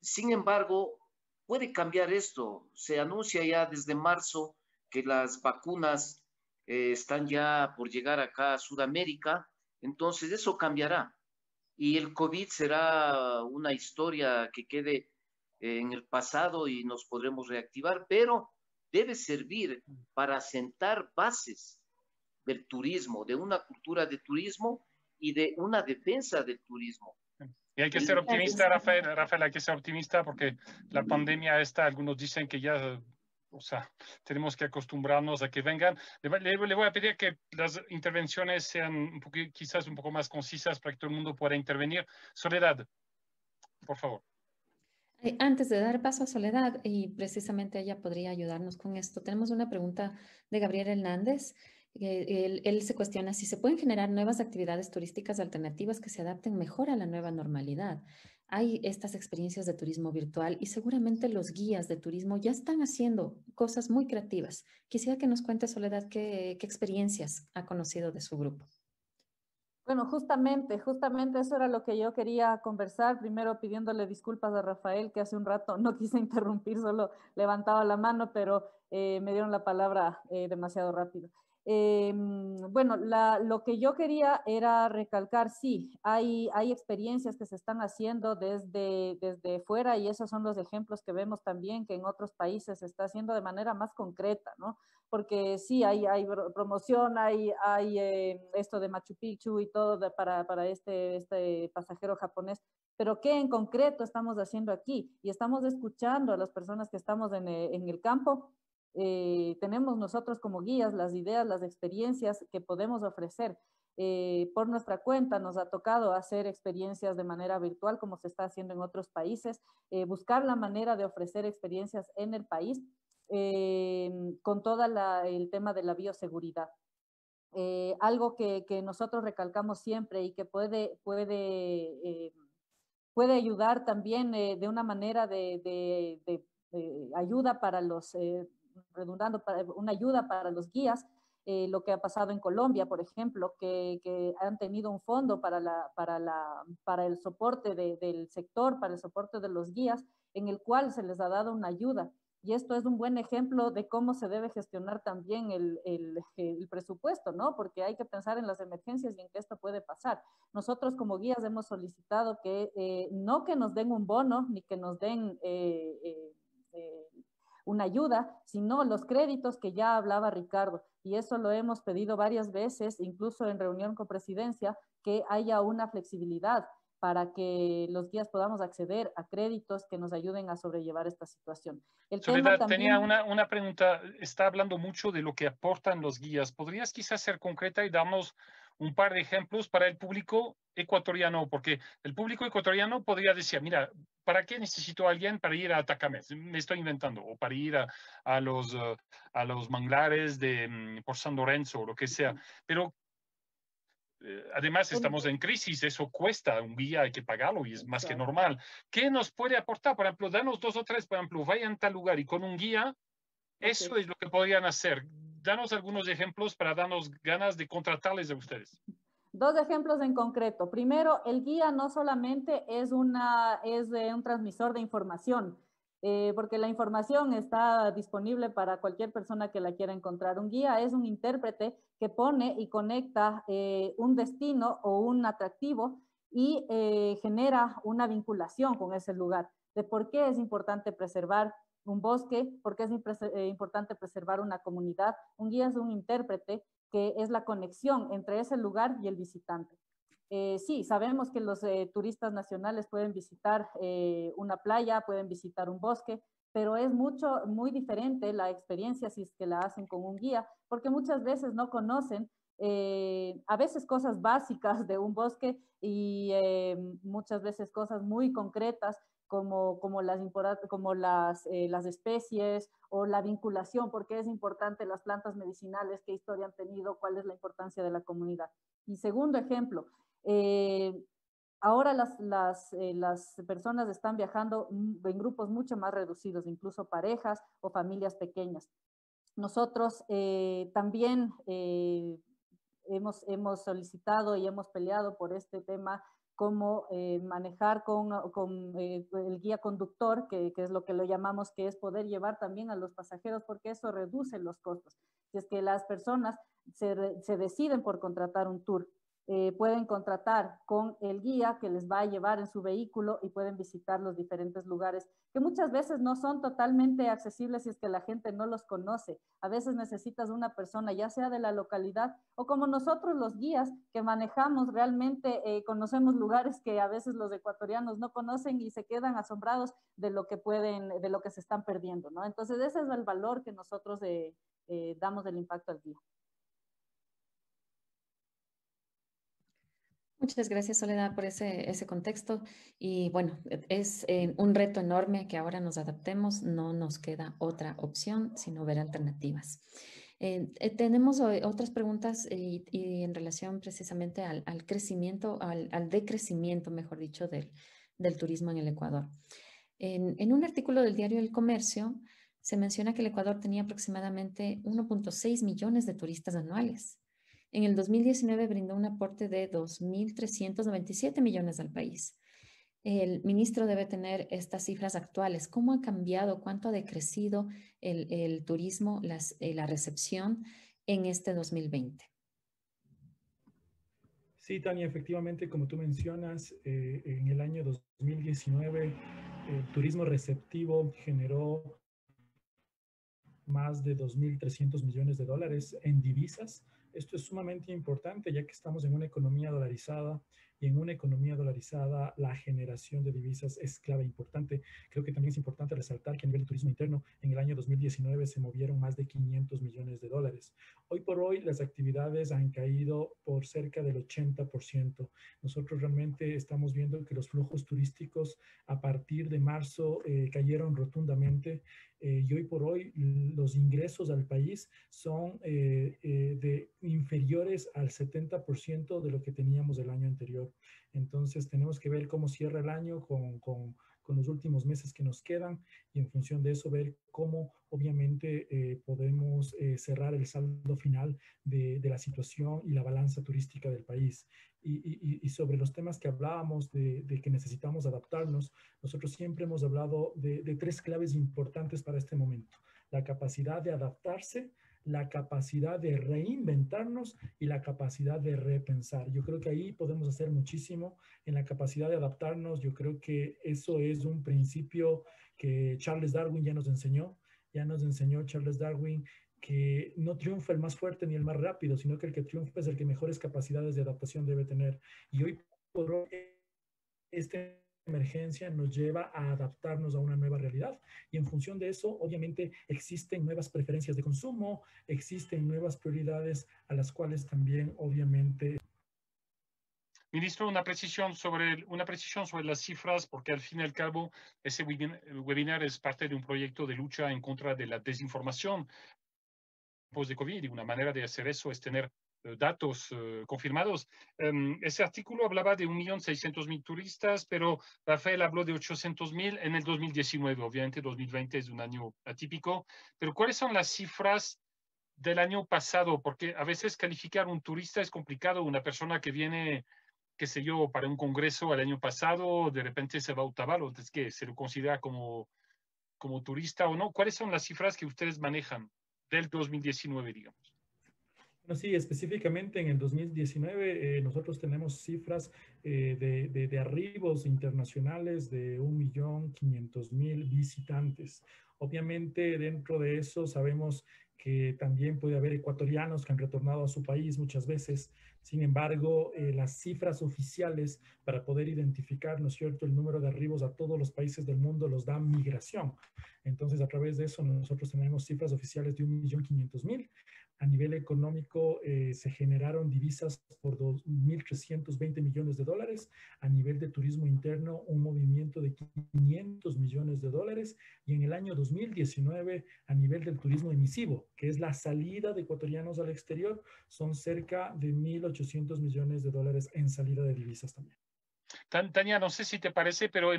S5: Sin embargo, puede cambiar esto. Se anuncia ya desde marzo que las vacunas están ya por llegar acá a Sudamérica, entonces eso cambiará. Y el COVID será una historia que quede en el pasado y nos podremos reactivar, pero debe servir para sentar bases del turismo, de una cultura de turismo y de una defensa del turismo.
S2: Y hay que ser optimista, Rafael, hay que ser optimista porque la pandemia esta, algunos dicen que ya, o sea, tenemos que acostumbrarnos a que vengan. Le voy a pedir que las intervenciones sean quizás un poco más concisas para que todo el mundo pueda intervenir. Soledad, por favor.
S1: Antes de dar paso a Soledad, y precisamente ella podría ayudarnos con esto, tenemos una pregunta de Gabriel Hernández. Él se cuestiona si se pueden generar nuevas actividades turísticas alternativas que se adapten mejor a la nueva normalidad. Hay estas experiencias de turismo virtual y seguramente los guías de turismo ya están haciendo cosas muy creativas. Quisiera que nos cuente, Soledad, qué experiencias ha conocido de su grupo.
S4: Bueno, justamente eso era lo que yo quería conversar, primero pidiéndole disculpas a Rafael, que hace un rato no quise interrumpir, solo levantaba la mano, pero me dieron la palabra demasiado rápido. Bueno, lo que yo quería era recalcar, sí, hay experiencias que se están haciendo desde fuera y esos son los ejemplos que vemos también que en otros países se está haciendo de manera más concreta, ¿no? Porque sí, hay promoción, hay esto de Machu Picchu y todo para este pasajero japonés, pero ¿qué en concreto estamos haciendo aquí? Y estamos escuchando a las personas que estamos en el campo. Tenemos nosotros como guías las ideas, las experiencias que podemos ofrecer. Por nuestra cuenta nos ha tocado hacer experiencias de manera virtual como se está haciendo en otros países, buscar la manera de ofrecer experiencias en el país con todo el tema de la bioseguridad. Algo que nosotros recalcamos siempre y que puede ayudar también de una manera de ayuda para los, redundando, para una ayuda para los guías, lo que ha pasado en Colombia, por ejemplo, que han tenido un fondo para el soporte del sector, para el soporte de los guías, en el cual se les ha dado una ayuda. Y esto es un buen ejemplo de cómo se debe gestionar también el presupuesto, ¿no? Porque hay que pensar en las emergencias y en que esto puede pasar. Nosotros como guías hemos solicitado que no que nos den un bono ni que nos den una ayuda, sino los créditos que ya hablaba Ricardo. Y eso lo hemos pedido varias veces, incluso en reunión con presidencia, que haya una flexibilidad para que los guías podamos acceder a créditos que nos ayuden a sobrellevar esta situación.
S2: Soledad, tenía una pregunta. Está hablando mucho de lo que aportan los guías. ¿Podrías quizás ser concreta y darnos un par de ejemplos para el público ecuatoriano? Porque el público ecuatoriano podría decir, mira, ¿para qué necesito a alguien para ir a Atacama? Me estoy inventando, o para ir a los manglares por San Lorenzo o lo que sea. Pero además estamos en crisis, eso cuesta, un guía hay que pagarlo y es más que normal. ¿Qué nos puede aportar? Por ejemplo, danos 2 o 3, por ejemplo, vayan a tal lugar y con un guía, eso es lo que podrían hacer. Danos algunos ejemplos para darnos ganas de contratarles a ustedes.
S4: 2 ejemplos en concreto. Primero, el guía no solamente es un transmisor de información, porque la información está disponible para cualquier persona que la quiera encontrar. Un guía es un intérprete que pone y conecta un destino o un atractivo y genera una vinculación con ese lugar, de por qué es importante preservar un bosque, por qué es importante preservar una comunidad. Un guía es un intérprete que es la conexión entre ese lugar y el visitante. Sí, sabemos que los turistas nacionales pueden visitar una playa, pueden visitar un bosque, pero es muy diferente la experiencia si es que la hacen con un guía, porque muchas veces no conocen a veces cosas básicas de un bosque y muchas veces cosas muy concretas como las especies o la vinculación, porque es importante las plantas medicinales, qué historia han tenido, cuál es la importancia de la comunidad. Y segundo ejemplo, ahora las personas están viajando en grupos mucho más reducidos, incluso parejas o familias pequeñas. Nosotros también hemos solicitado y hemos peleado por este tema, cómo manejar con el guía conductor, que es lo que lo llamamos, que es poder llevar también a los pasajeros, porque eso reduce los costos. Si es que las personas se deciden por contratar un tour, pueden contratar con el guía que les va a llevar en su vehículo y pueden visitar los diferentes lugares que muchas veces no son totalmente accesibles si es que la gente no los conoce. A veces necesitas una persona, ya sea de la localidad o como nosotros los guías que manejamos, realmente conocemos lugares que a veces los ecuatorianos no conocen y se quedan asombrados de lo que se están perdiendo, ¿no? Entonces ese es el valor que nosotros damos del impacto al guía.
S1: Muchas gracias, Soledad, por ese contexto. Y bueno, es un reto enorme que ahora nos adaptemos. No nos queda otra opción, sino ver alternativas. Tenemos otras preguntas y en relación precisamente al crecimiento, al decrecimiento, mejor dicho, del turismo en el Ecuador. En un artículo del diario El Comercio se menciona que el Ecuador tenía aproximadamente 1.6 millones de turistas anuales. En el 2019 brindó un aporte de 2.397 millones al país. El ministro debe tener estas cifras actuales. ¿Cómo ha cambiado? ¿Cuánto ha decrecido el turismo, la recepción en este 2020?
S3: Sí, Tania, efectivamente, como tú mencionas, en el año 2019 el turismo receptivo generó más de 2.300 millones de dólares en divisas. Esto es sumamente importante ya que estamos en una economía dolarizada y en una economía dolarizada la generación de divisas es clave importante. Creo que también es importante resaltar que a nivel de turismo interno en el año 2019 se movieron más de 500 millones de dólares. Hoy por hoy las actividades han caído por cerca del 80%. Nosotros realmente estamos viendo que los flujos turísticos a partir de marzo cayeron rotundamente. Y hoy por hoy los ingresos al país son inferiores al 70% de lo que teníamos el año anterior. Entonces tenemos que ver cómo cierra el año con los últimos meses que nos quedan y en función de eso ver cómo obviamente podemos cerrar el saldo final de la situación y la balanza turística del país. Y sobre los temas que hablábamos de que necesitamos adaptarnos, nosotros siempre hemos hablado de tres claves importantes para este momento: la capacidad de adaptarse, la capacidad de reinventarnos y la capacidad de repensar. Yo creo que ahí podemos hacer muchísimo en la capacidad de adaptarnos. Yo creo que eso es un principio que Charles Darwin ya nos enseñó. Ya nos enseñó Charles Darwin que no triunfa el más fuerte ni el más rápido, sino que el que triunfa es el que mejores capacidades de adaptación debe tener. Y hoy por hoy, esta emergencia nos lleva a adaptarnos a una nueva realidad y en función de eso, obviamente, existen nuevas preferencias de consumo, existen nuevas prioridades a las cuales también, obviamente.
S2: Ministro, una precisión sobre las cifras, porque al fin y al cabo ese webinar es parte de un proyecto de lucha en contra de la desinformación después de COVID, y una manera de hacer eso es tener datos confirmados. Ese artículo hablaba de 1.600.000 turistas, pero Rafael habló de 800.000 en el 2019. Obviamente 2020 es un año atípico, pero ¿cuáles son las cifras del año pasado? Porque a veces calificar un turista es complicado. Una persona que viene, qué sé yo, para un congreso el año pasado, de repente se va a Otavalo, es que se lo considera como turista o no. ¿Cuáles son las cifras que ustedes manejan del 2019, digamos?
S3: Bueno, sí, específicamente en el 2019 nosotros tenemos cifras de arribos internacionales de 1.500.000 visitantes. Obviamente dentro de eso sabemos que también puede haber ecuatorianos que han retornado a su país muchas veces. Sin embargo, las cifras oficiales para poder identificar, ¿no es cierto?, el número de arribos a todos los países del mundo los da migración. Entonces, a través de eso nosotros tenemos cifras oficiales de 1.500.000. A nivel económico se generaron divisas por 2.320 millones de dólares. A nivel de turismo interno, un movimiento de 500 millones de dólares. Y en el año 2019, a nivel del turismo emisivo, que es la salida de ecuatorianos al exterior, son cerca de 1.800 millones de dólares en salida de divisas también.
S2: Tania, no sé si te parece, pero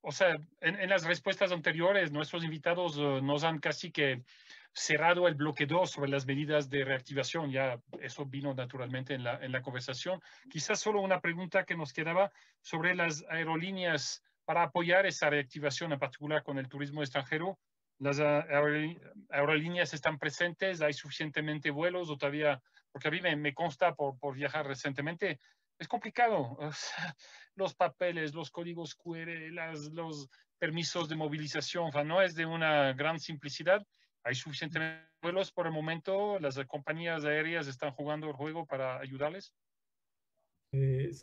S2: o sea, en las respuestas anteriores, nuestros invitados nos han casi que cerrado el bloque 2 sobre las medidas de reactivación. Ya eso vino naturalmente en la conversación. Quizás solo una pregunta que nos quedaba sobre las aerolíneas para apoyar esa reactivación, en particular con el turismo extranjero. ¿Las aerolíneas están presentes? ¿Hay suficientemente vuelos? O todavía, porque a mí me consta por viajar recientemente, es complicado. O sea, los papeles, los códigos QR, los permisos de movilización, o sea, no es de una gran simplicidad. Hay suficientes vuelos por el momento. Las compañías aéreas están jugando el juego para ayudarles.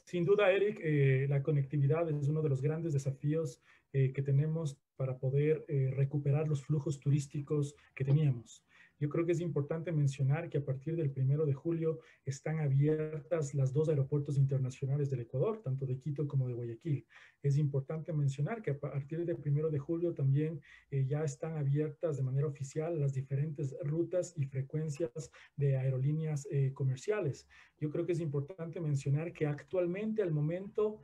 S3: Sin duda, Eric, la conectividad es uno de los grandes desafíos que tenemos para poder recuperar los flujos turísticos que teníamos. Yo creo que es importante mencionar que a partir del 1 de julio están abiertas las dos aeropuertos internacionales del Ecuador, tanto de Quito como de Guayaquil. Es importante mencionar que a partir del 1 de julio también ya están abiertas de manera oficial las diferentes rutas y frecuencias de aerolíneas comerciales. Yo creo que es importante mencionar que actualmente, al momento,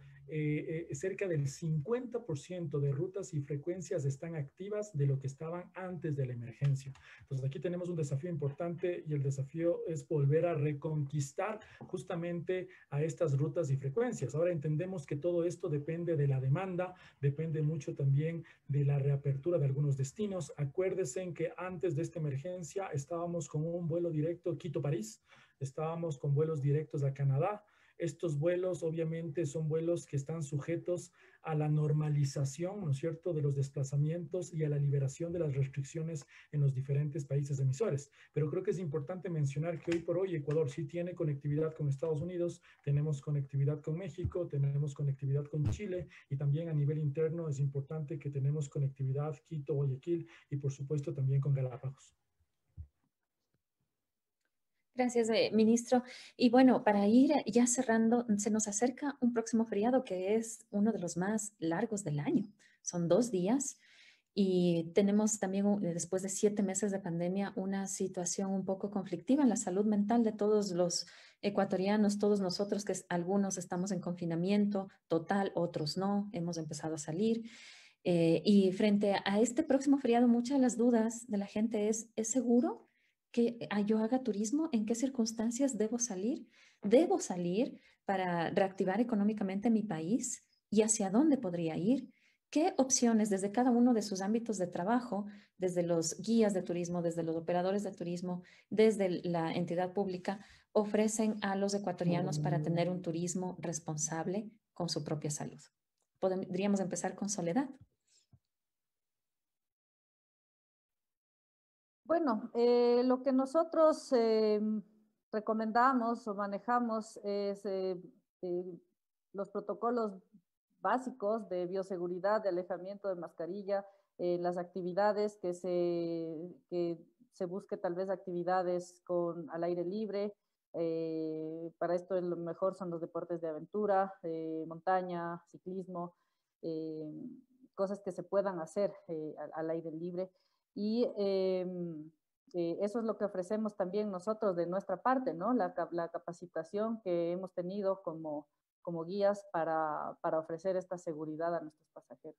S3: cerca del 50% de rutas y frecuencias están activas de lo que estaban antes de la emergencia. Entonces aquí tenemos un desafío importante y el desafío es volver a reconquistar justamente a estas rutas y frecuencias. Ahora entendemos que todo esto depende de la demanda, depende mucho también de la reapertura de algunos destinos. Acuérdense que antes de esta emergencia estábamos con un vuelo directo Quito-París, estábamos con vuelos directos a Canadá. Estos vuelos obviamente son vuelos que están sujetos a la normalización, ¿no es cierto?, de los desplazamientos y a la liberación de las restricciones en los diferentes países emisores. Pero creo que es importante mencionar que hoy por hoy Ecuador sí tiene conectividad con Estados Unidos, tenemos conectividad con México, tenemos conectividad con Chile y también a nivel interno es importante que tenemos conectividad Quito-Guayaquil y por supuesto también con Galápagos.
S1: Gracias, ministro. Y bueno, para ir ya cerrando, se nos acerca un próximo feriado que es uno de los más largos del año. Son 2 días y tenemos también, después de 7 meses de pandemia, una situación un poco conflictiva en la salud mental de todos los ecuatorianos, todos nosotros que algunos estamos en confinamiento total, otros no, hemos empezado a salir. Y frente a este próximo feriado, muchas de las dudas de la gente ¿es seguro que yo haga turismo? ¿En qué circunstancias debo salir? ¿Debo salir para reactivar económicamente mi país? ¿Y hacia dónde podría ir? ¿Qué opciones desde cada uno de sus ámbitos de trabajo, desde los guías de turismo, desde los operadores de turismo, desde la entidad pública, ofrecen a los ecuatorianos para tener un turismo responsable con su propia salud? Podríamos empezar con Soledad.
S4: Bueno, lo que nosotros recomendamos o manejamos es los protocolos básicos de bioseguridad, de alejamiento de mascarilla, las actividades que se busque tal vez actividades al aire libre. Para esto lo mejor son los deportes de aventura, montaña, ciclismo, cosas que se puedan hacer al aire libre. Y eso es lo que ofrecemos también nosotros de nuestra parte, ¿no? La capacitación que hemos tenido como guías para ofrecer esta seguridad a nuestros pasajeros.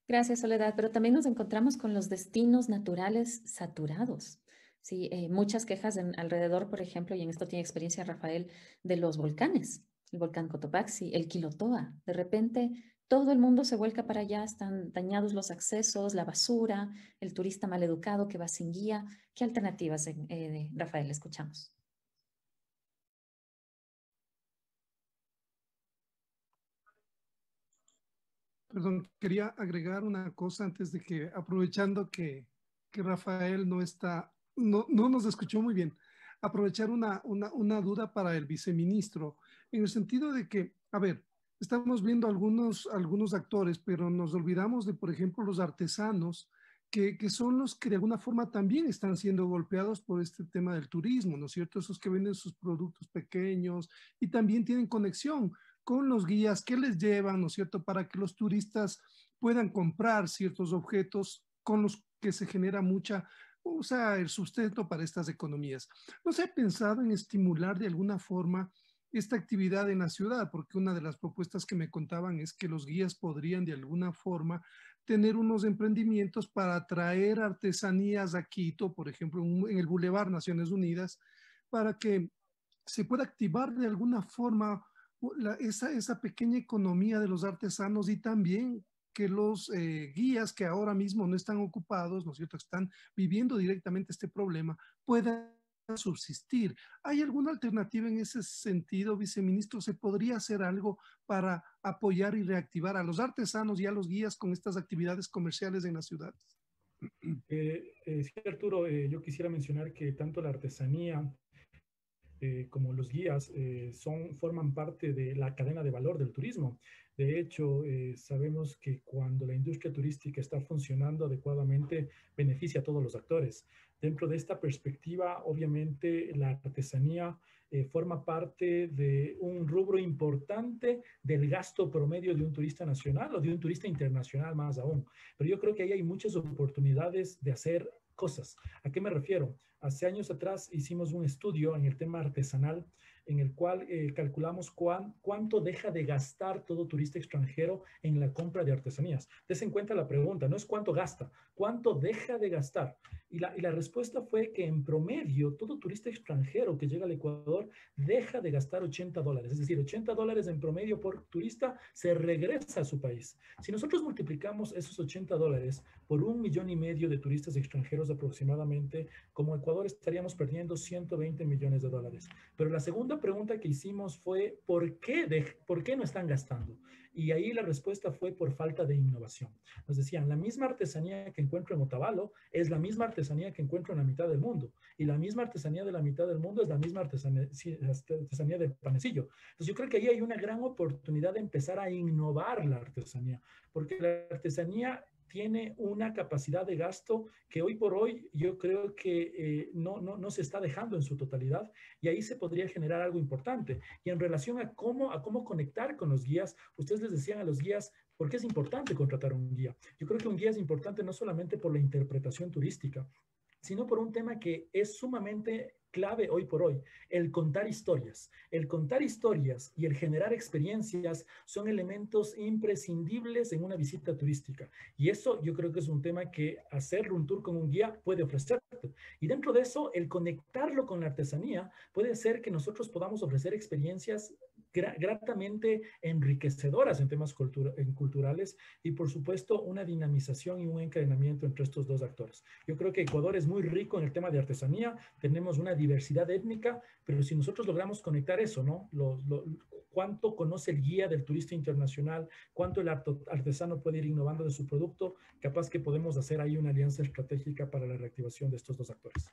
S1: Gracias, Soledad. Pero también nos encontramos con los destinos naturales saturados. Sí, muchas quejas alrededor, por ejemplo, y en esto tiene experiencia Rafael, de los volcanes. El volcán Cotopaxi, el Quilotoa. De repente, todo el mundo se vuelca para allá, están dañados los accesos, la basura, el turista maleducado que va sin guía. ¿Qué alternativas, Rafael, escuchamos?
S6: Perdón, quería agregar una cosa antes de que, aprovechando que Rafael no nos escuchó muy bien, aprovechar una duda para el viceministro, en el sentido de que, a ver, estamos viendo algunos actores, pero nos olvidamos de, por ejemplo, los artesanos, que son los que de alguna forma también están siendo golpeados por este tema del turismo, ¿no es cierto? Esos que venden sus productos pequeños y también tienen conexión con los guías que les llevan, ¿no es cierto?, para que los turistas puedan comprar ciertos objetos con los que se genera el sustento para estas economías. ¿No se ha pensado en estimular de alguna forma esta actividad en la ciudad? Porque una de las propuestas que me contaban es que los guías podrían de alguna forma tener unos emprendimientos para traer artesanías a Quito, por ejemplo, en el Boulevard Naciones Unidas, para que se pueda activar de alguna forma esa pequeña economía de los artesanos y también que los guías que ahora mismo no están ocupados, ¿no es cierto?, están viviendo directamente este problema, puedan subsistir. ¿Hay alguna alternativa en ese sentido, viceministro? ¿Se podría hacer algo para apoyar y reactivar a los artesanos y a los guías con estas actividades comerciales en las ciudades?
S3: Sí, Arturo, yo quisiera mencionar que tanto la artesanía como los guías forman parte de la cadena de valor del turismo. De hecho, sabemos que cuando la industria turística está funcionando adecuadamente, beneficia a todos los actores. Dentro de esta perspectiva, obviamente, la artesanía forma parte de un rubro importante del gasto promedio de un turista nacional o de un turista internacional más aún. Pero yo creo que ahí hay muchas oportunidades de hacer cosas. ¿A qué me refiero? Hace años atrás hicimos un estudio en el tema artesanal en el cual calculamos cuánto deja de gastar todo turista extranjero en la compra de artesanías. Dese en cuenta la pregunta, no es cuánto gasta, cuánto deja de gastar. Y la respuesta fue que en promedio todo turista extranjero que llega al Ecuador deja de gastar $80, es decir, $80 en promedio por turista se regresa a su país. Si nosotros multiplicamos esos $80 por 1,5 millones de turistas extranjeros aproximadamente, como Ecuador estaríamos perdiendo $120 millones. Pero la segunda pregunta que hicimos fue, ¿por qué no están gastando? Y ahí la respuesta fue por falta de innovación. Nos decían, la misma artesanía que encuentro en Otavalo es la misma artesanía que encuentro en la mitad del mundo. Y la misma artesanía de la mitad del mundo es la misma artesanía del panecillo. Entonces yo creo que ahí hay una gran oportunidad de empezar a innovar la artesanía, porque la artesanía tiene una capacidad de gasto que hoy por hoy yo creo que no se está dejando en su totalidad, y ahí se podría generar algo importante. Y en relación a cómo conectar con los guías, ustedes les decían a los guías, ¿por qué es importante contratar un guía? Yo creo que un guía es importante no solamente por la interpretación turística, sino por un tema que es sumamente clave hoy por hoy, el contar historias. El contar historias y el generar experiencias son elementos imprescindibles en una visita turística. Y eso yo creo que es un tema que hacer un tour con un guía puede ofrecerte. Y dentro de eso, el conectarlo con la artesanía puede hacer que nosotros podamos ofrecer experiencias gratamente enriquecedoras en temas culturales, y por supuesto una dinamización y un encadenamiento entre estos dos actores. Yo creo que Ecuador es muy rico en el tema de artesanía, tenemos una diversidad étnica, pero si nosotros logramos conectar eso, ¿no? Cuánto conoce el guía del turista internacional, cuánto el artesano puede ir innovando de su producto, capaz que podemos hacer ahí una alianza estratégica para la reactivación de estos dos actores.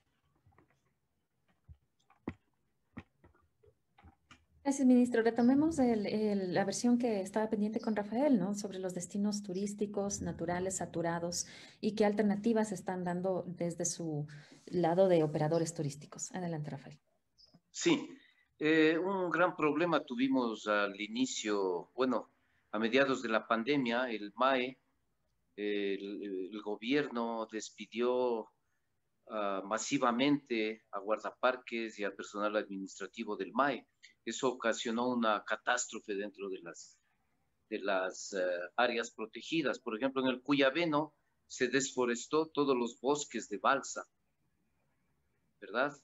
S1: Gracias, ministro. Retomemos la versión que estaba pendiente con Rafael, ¿no? Sobre los destinos turísticos naturales saturados y qué alternativas están dando desde su lado de operadores turísticos. Adelante, Rafael.
S5: Sí, un gran problema tuvimos al inicio, bueno, a mediados de la pandemia, el MAE, el gobierno despidió masivamente a guardaparques y al personal administrativo del MAE. Eso ocasionó una catástrofe dentro de las áreas protegidas. Por ejemplo, en el Cuyabeno se desforestó todos los bosques de balsa, ¿verdad?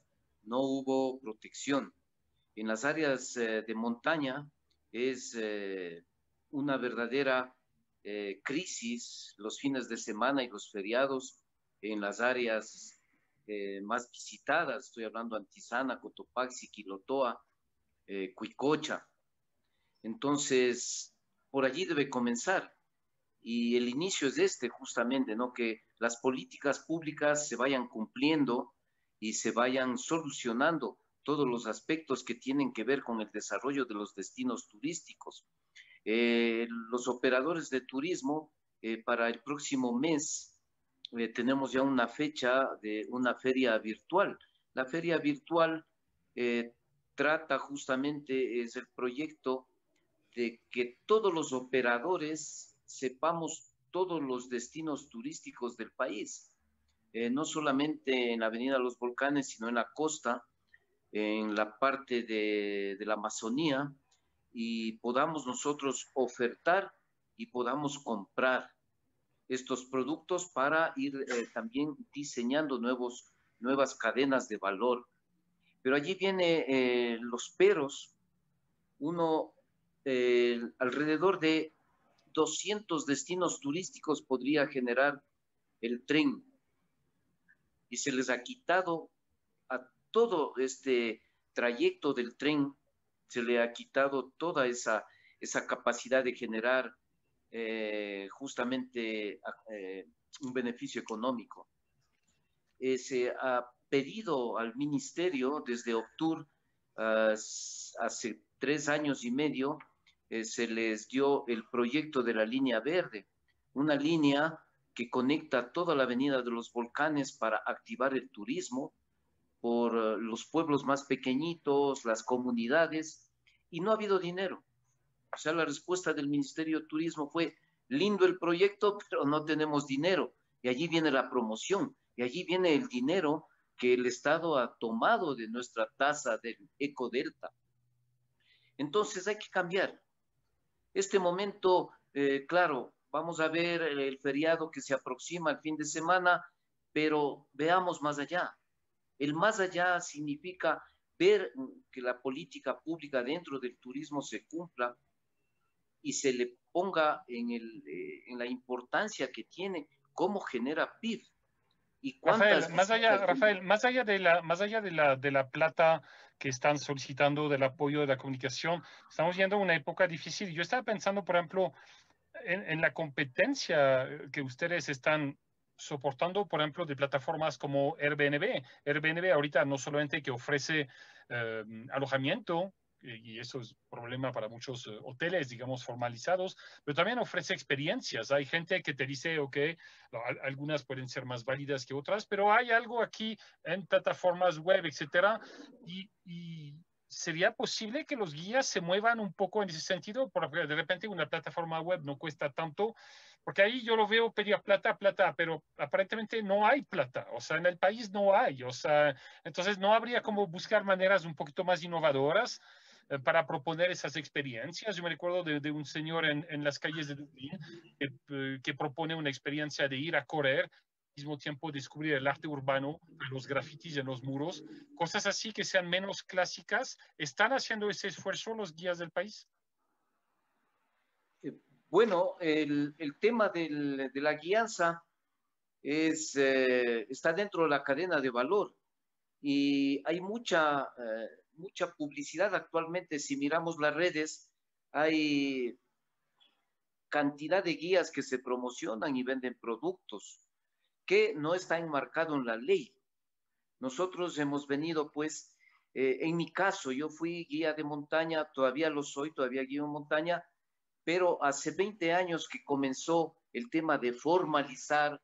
S5: No hubo protección. En las áreas de montaña es una verdadera crisis los fines de semana y los feriados en las áreas más visitadas. Estoy hablando de Antizana, Cotopaxi, Quilotoa, Cuicocha. Entonces, por allí debe comenzar. Y el inicio es justamente, ¿no? Que las políticas públicas se vayan cumpliendo y se vayan solucionando todos los aspectos que tienen que ver con el desarrollo de los destinos turísticos. Los operadores de turismo, para el próximo mes, tenemos ya una fecha de una feria virtual. La feria virtual trata justamente, es el proyecto de que todos los operadores sepamos todos los destinos turísticos del país, no solamente en la Avenida Los Volcanes, sino en la costa, en la parte de la Amazonía, y podamos nosotros ofertar y podamos comprar estos productos para ir también diseñando nuevas cadenas de valor. Pero allí vienen los peros. Alrededor de 200 destinos turísticos podría generar el tren, y se les ha quitado a todo este trayecto del tren, se le ha quitado toda esa capacidad de generar justamente un beneficio económico. Se ha pedido al ministerio desde octubre, hace 3 años y medio, se les dio el proyecto de la línea verde, una línea que conecta toda la Avenida de los Volcanes para activar el turismo por los pueblos más pequeñitos, las comunidades, y no ha habido dinero. O sea, la respuesta del Ministerio de Turismo fue: lindo el proyecto, pero no tenemos dinero. Y allí viene la promoción, y allí viene el dinero que el Estado ha tomado de nuestra tasa del Ecodelta. Entonces hay que cambiar. Este momento, claro, vamos a ver el feriado que se aproxima el fin de semana, pero veamos más allá. El más allá significa ver que la política pública dentro del turismo se cumpla y se le ponga en la importancia que tiene, cómo genera PIB y cuántas
S2: Rafael, más allá de la plata que están solicitando, del apoyo de la comunicación, estamos viendo una época difícil. Yo estaba pensando, por ejemplo, en la competencia que ustedes están soportando, por ejemplo, de plataformas como Airbnb. Airbnb ahorita no solamente que ofrece alojamiento, y eso es problema para muchos hoteles, digamos, formalizados, pero también ofrece experiencias. Hay gente que te dice, ok, algunas pueden ser más válidas que otras, pero hay algo aquí en plataformas web, etcétera, y ¿sería posible que los guías se muevan un poco en ese sentido? Porque de repente una plataforma web no cuesta tanto, porque ahí yo lo veo pedir plata, pero aparentemente no hay plata, o sea, en el país no hay, o sea, entonces no habría como buscar maneras un poquito más innovadoras para proponer esas experiencias. Yo me recuerdo de un señor en las calles de Dublín que propone una experiencia de ir a correr, al mismo tiempo descubrir el arte urbano, los grafitis en los muros, cosas así que sean menos clásicas. ¿Están haciendo ese esfuerzo los guías del país?
S5: Bueno, el tema de la guianza está dentro de la cadena de valor y hay mucha publicidad actualmente. Si miramos las redes, hay cantidad de guías que se promocionan y venden productos que no está enmarcado en la ley. Nosotros hemos venido, pues, en mi caso, yo fui guía de montaña, todavía lo soy, todavía guío en montaña, pero hace 20 años que comenzó el tema de formalizar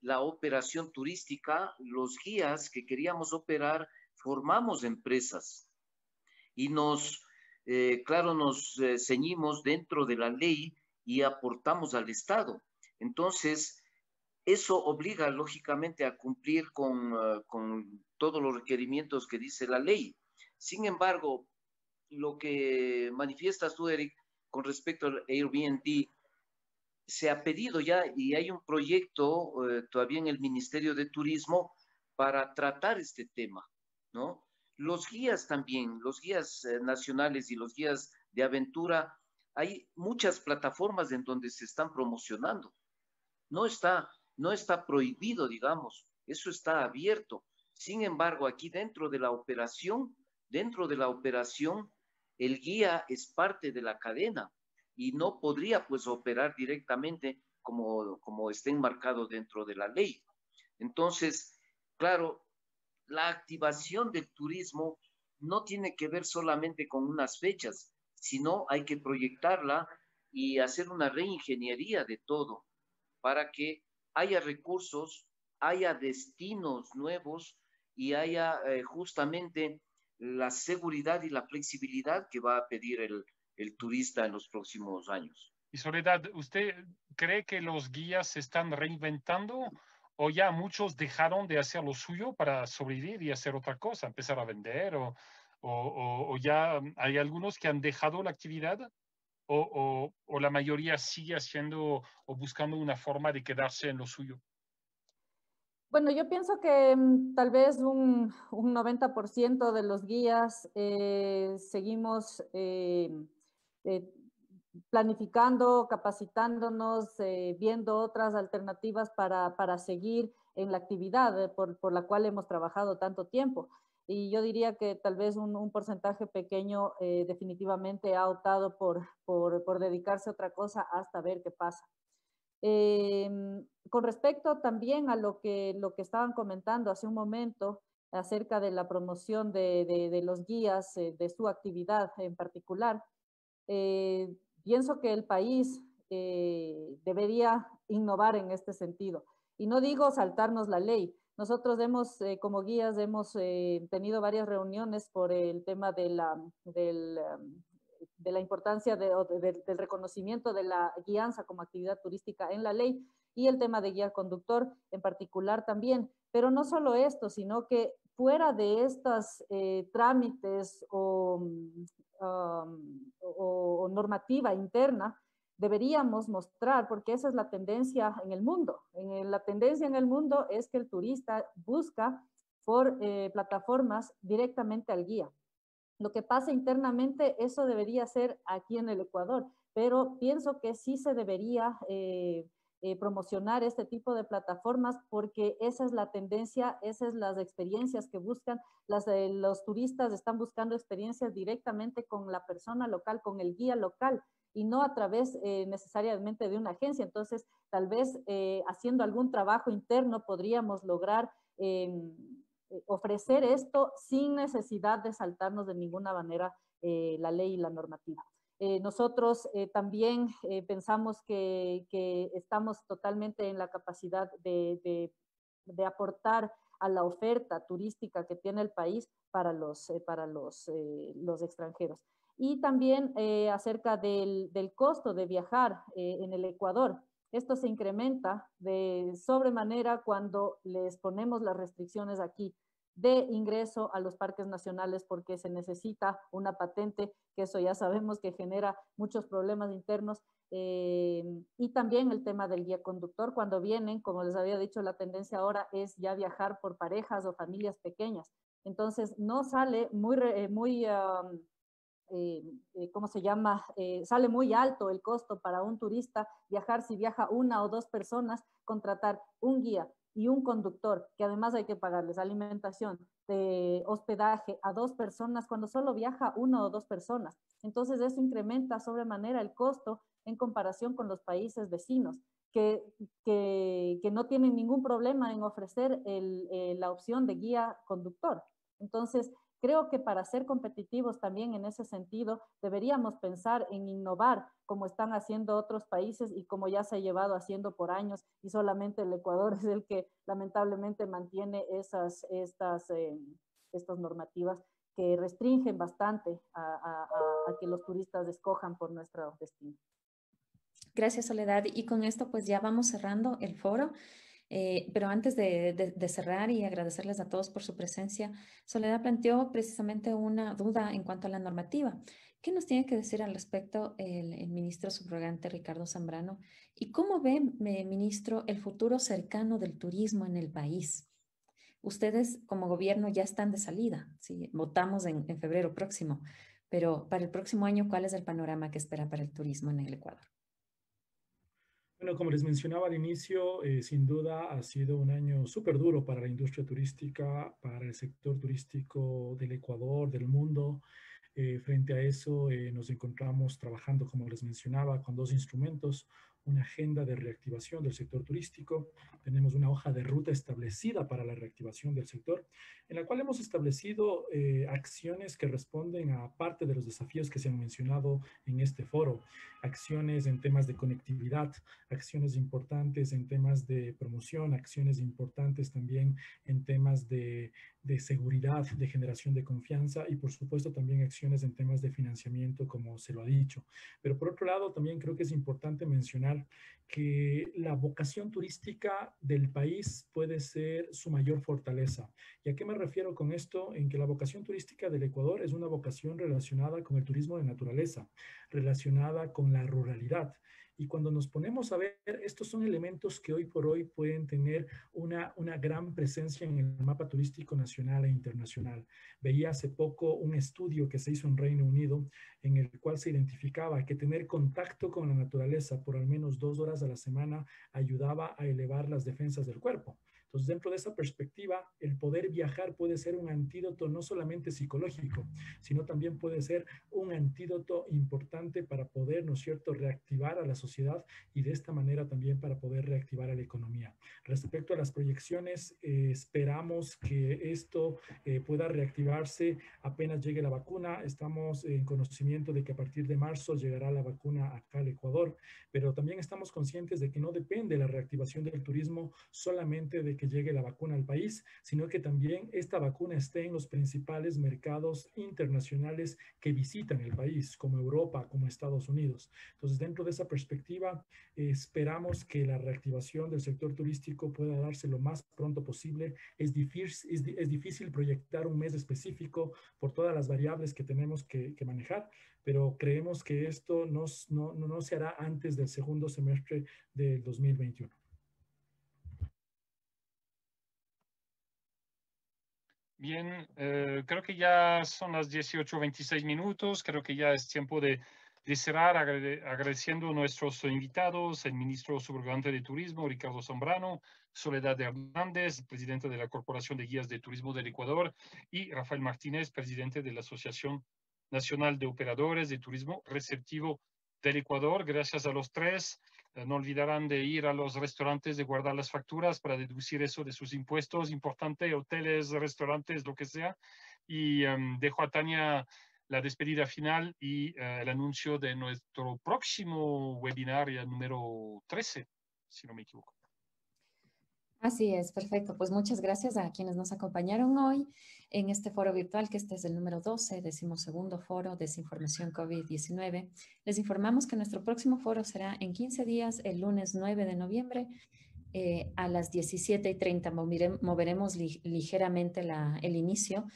S5: la operación turística, los guías que queríamos operar, formamos empresas y claro, nos ceñimos dentro de la ley y aportamos al Estado. Entonces, eso obliga lógicamente a cumplir con todos los requerimientos que dice la ley. Sin embargo, lo que manifiestas tú, Eric, con respecto al Airbnb, se ha pedido ya y hay un proyecto todavía en el Ministerio de Turismo para tratar este tema, ¿no? Los guías también, los guías nacionales y los guías de aventura, hay muchas plataformas en donde se están promocionando. No está prohibido, digamos, eso está abierto. Sin embargo, aquí dentro de la operación, el guía es parte de la cadena y no podría pues operar directamente como está enmarcado dentro de la ley. Entonces, claro, la activación del turismo no tiene que ver solamente con unas fechas, sino hay que proyectarla y hacer una reingeniería de todo para que haya recursos, haya destinos nuevos y haya justamente la seguridad y la flexibilidad que va a pedir el turista en los próximos años.
S2: Y Soledad, ¿usted cree que los guías se están reinventando o ya muchos dejaron de hacer lo suyo para sobrevivir y hacer otra cosa, empezar a vender o ya hay algunos que han dejado la actividad o la mayoría sigue haciendo o buscando una forma de quedarse en lo suyo?
S4: Bueno, yo pienso que tal vez un 90% de los guías seguimos planificando, capacitándonos, viendo otras alternativas para seguir en la actividad por la cual hemos trabajado tanto tiempo. Y yo diría que tal vez un porcentaje pequeño definitivamente ha optado por dedicarse a otra cosa hasta ver qué pasa. Con respecto también a lo que estaban comentando hace un momento acerca de la promoción de los guías, de su actividad en particular, pienso que el país debería innovar en este sentido. Y no digo saltarnos la ley. Nosotros como guías, hemos tenido varias reuniones por el tema de la importancia del reconocimiento de la guianza como actividad turística en la ley y el tema de guía conductor en particular también. Pero no solo esto, sino que fuera de estos trámites o normativa interna, deberíamos mostrar, porque esa es la tendencia en el mundo. La tendencia en el mundo es que el turista busca por plataformas directamente al guía. Lo que pasa internamente, eso debería ser aquí en el Ecuador, pero pienso que sí se debería promocionar este tipo de plataformas porque esa es la tendencia, esas son las experiencias que buscan. Los turistas están buscando experiencias directamente con la persona local, con el guía local y no a través necesariamente de una agencia. Entonces, tal vez haciendo algún trabajo interno podríamos lograr ofrecer esto sin necesidad de saltarnos de ninguna manera la ley y la normativa. Nosotros también pensamos que estamos totalmente en la capacidad de aportar a la oferta turística que tiene el país para los extranjeros. Y también acerca del costo de viajar en el Ecuador. Esto se incrementa de sobremanera cuando les ponemos las restricciones aquí de ingreso a los parques nacionales porque se necesita una patente, que eso ya sabemos que genera muchos problemas internos, y también el tema del guía conductor cuando vienen, como les había dicho, la tendencia ahora es ya viajar por parejas o familias pequeñas. Entonces no sale ¿cómo se llama? Sale muy alto el costo para un turista viajar, si viaja una o dos personas, contratar un guía y un conductor, que además hay que pagarles alimentación, hospedaje a dos personas, cuando solo viaja una o dos personas. Entonces eso incrementa sobremanera el costo en comparación con los países vecinos, que no tienen ningún problema en ofrecer la opción de guía conductor. Entonces, creo que para ser competitivos también en ese sentido, deberíamos pensar en innovar como están haciendo otros países y como ya se ha llevado haciendo por años y solamente el Ecuador es el que lamentablemente mantiene estas normativas que restringen bastante a que los turistas escojan por nuestro destino.
S1: Gracias, Soledad. Y con esto pues ya vamos cerrando el foro. Pero antes de cerrar y agradecerles a todos por su presencia, Soledad planteó precisamente una duda en cuanto a la normativa. ¿Qué nos tiene que decir al respecto el ministro subrogante Ricardo Zambrano? ¿Y cómo ve, ministro, el futuro cercano del turismo en el país? Ustedes como gobierno ya están de salida, ¿sí? Votamos en febrero próximo, pero para el próximo año, ¿cuál es el panorama que espera para el turismo en el Ecuador?
S3: Bueno, como les mencionaba al inicio, sin duda ha sido un año súper duro para la industria turística, para el sector turístico del Ecuador, del mundo. Frente a eso, nos encontramos trabajando, como les mencionaba, con dos instrumentos, una agenda de reactivación del sector turístico. Tenemos una hoja de ruta establecida para la reactivación del sector, en la cual hemos establecido acciones que responden a parte de los desafíos que se han mencionado en este foro. Acciones en temas de conectividad, acciones importantes en temas de promoción, acciones importantes también en temas de seguridad, de generación de confianza y por supuesto también acciones en temas de financiamiento, como se lo ha dicho. Pero por otro lado, también creo que es importante mencionar que la vocación turística del país puede ser su mayor fortaleza. ¿Y a qué me refiero con esto? En que la vocación turística del Ecuador es una vocación relacionada con el turismo de naturaleza, relacionada con la ruralidad. Y cuando nos ponemos a ver, estos son elementos que hoy por hoy pueden tener una gran presencia en el mapa turístico nacional e internacional. Veía hace poco un estudio que se hizo en Reino Unido en el cual se identificaba que tener contacto con la naturaleza por al menos 2 horas a la semana ayudaba a elevar las defensas del cuerpo. Entonces, dentro de esa perspectiva, el poder viajar puede ser un antídoto no solamente psicológico, sino también puede ser un antídoto importante para poder, ¿no es cierto?, reactivar a la sociedad y de esta manera también para poder reactivar a la economía. Respecto a las proyecciones, esperamos que esto pueda reactivarse apenas llegue la vacuna. Estamos en conocimiento de que a partir de marzo llegará la vacuna acá al Ecuador, pero también estamos conscientes de que no depende la reactivación del turismo solamente de que llegue la vacuna al país, sino que también esta vacuna esté en los principales mercados internacionales que visitan el país, como Europa, como Estados Unidos. Entonces, dentro de esa perspectiva, esperamos que la reactivación del sector turístico pueda darse lo más pronto posible. Es difícil proyectar un mes específico por todas las variables que tenemos que manejar, pero creemos que esto no se hará antes del segundo semestre del 2021.
S2: Bien, creo que ya son las 18:26 minutos. Creo que ya es tiempo de cerrar agradeciendo a nuestros invitados, el ministro subrogante de Turismo, Ricardo Zambrano, Soledad Hernández, presidente de la Corporación de Guías de Turismo del Ecuador, y Rafael Martínez, presidente de la Asociación Nacional de Operadores de Turismo Receptivo del Ecuador. Gracias a los tres. No olvidarán de ir a los restaurantes, de guardar las facturas para deducir eso de sus impuestos. Importante, hoteles, restaurantes, lo que sea. Y dejo a Tania la despedida final y el anuncio de nuestro próximo webinar, el número 13, si no me equivoco.
S1: Así es, perfecto. Pues muchas gracias a quienes nos acompañaron hoy en este foro virtual, que este es el número 12, 12º foro Desinformación COVID-19. Les informamos que nuestro próximo foro será en 15 días, el lunes 9 de noviembre, a las 17:30. Moveremos ligeramente el inicio,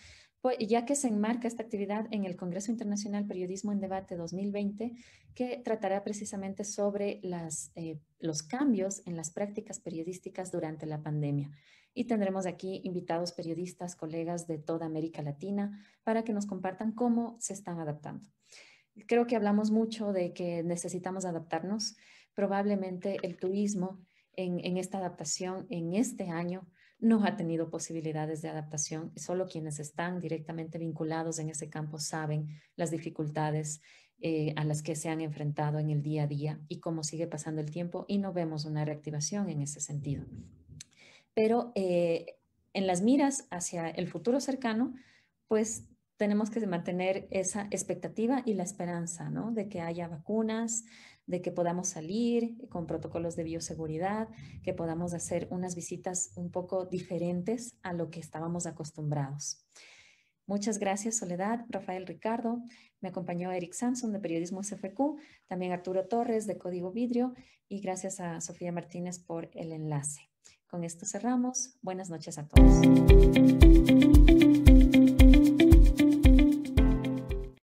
S1: pues, ya que se enmarca esta actividad en el Congreso Internacional Periodismo en Debate 2020, que tratará precisamente sobre los cambios en las prácticas periodísticas durante la pandemia. Y tendremos aquí invitados periodistas, colegas de toda América Latina, para que nos compartan cómo se están adaptando. Creo que hablamos mucho de que necesitamos adaptarnos. Probablemente el turismo en esta adaptación, en este año, no ha tenido posibilidades de adaptación. Solo quienes están directamente vinculados en ese campo saben las dificultades a las que se han enfrentado en el día a día y cómo sigue pasando el tiempo, y no vemos una reactivación en ese sentido. Pero en las miras hacia el futuro cercano, pues tenemos que mantener esa expectativa y la esperanza, ¿no? De que haya vacunas, de que podamos salir con protocolos de bioseguridad, que podamos hacer unas visitas un poco diferentes a lo que estábamos acostumbrados. Muchas gracias, Soledad, Rafael, Ricardo. Me acompañó Eric Samson de Periodismo SFQ, también Arturo Torres de Código Vidrio, y gracias a Sofía Martínez por el enlace. Con esto cerramos. Buenas noches a todos.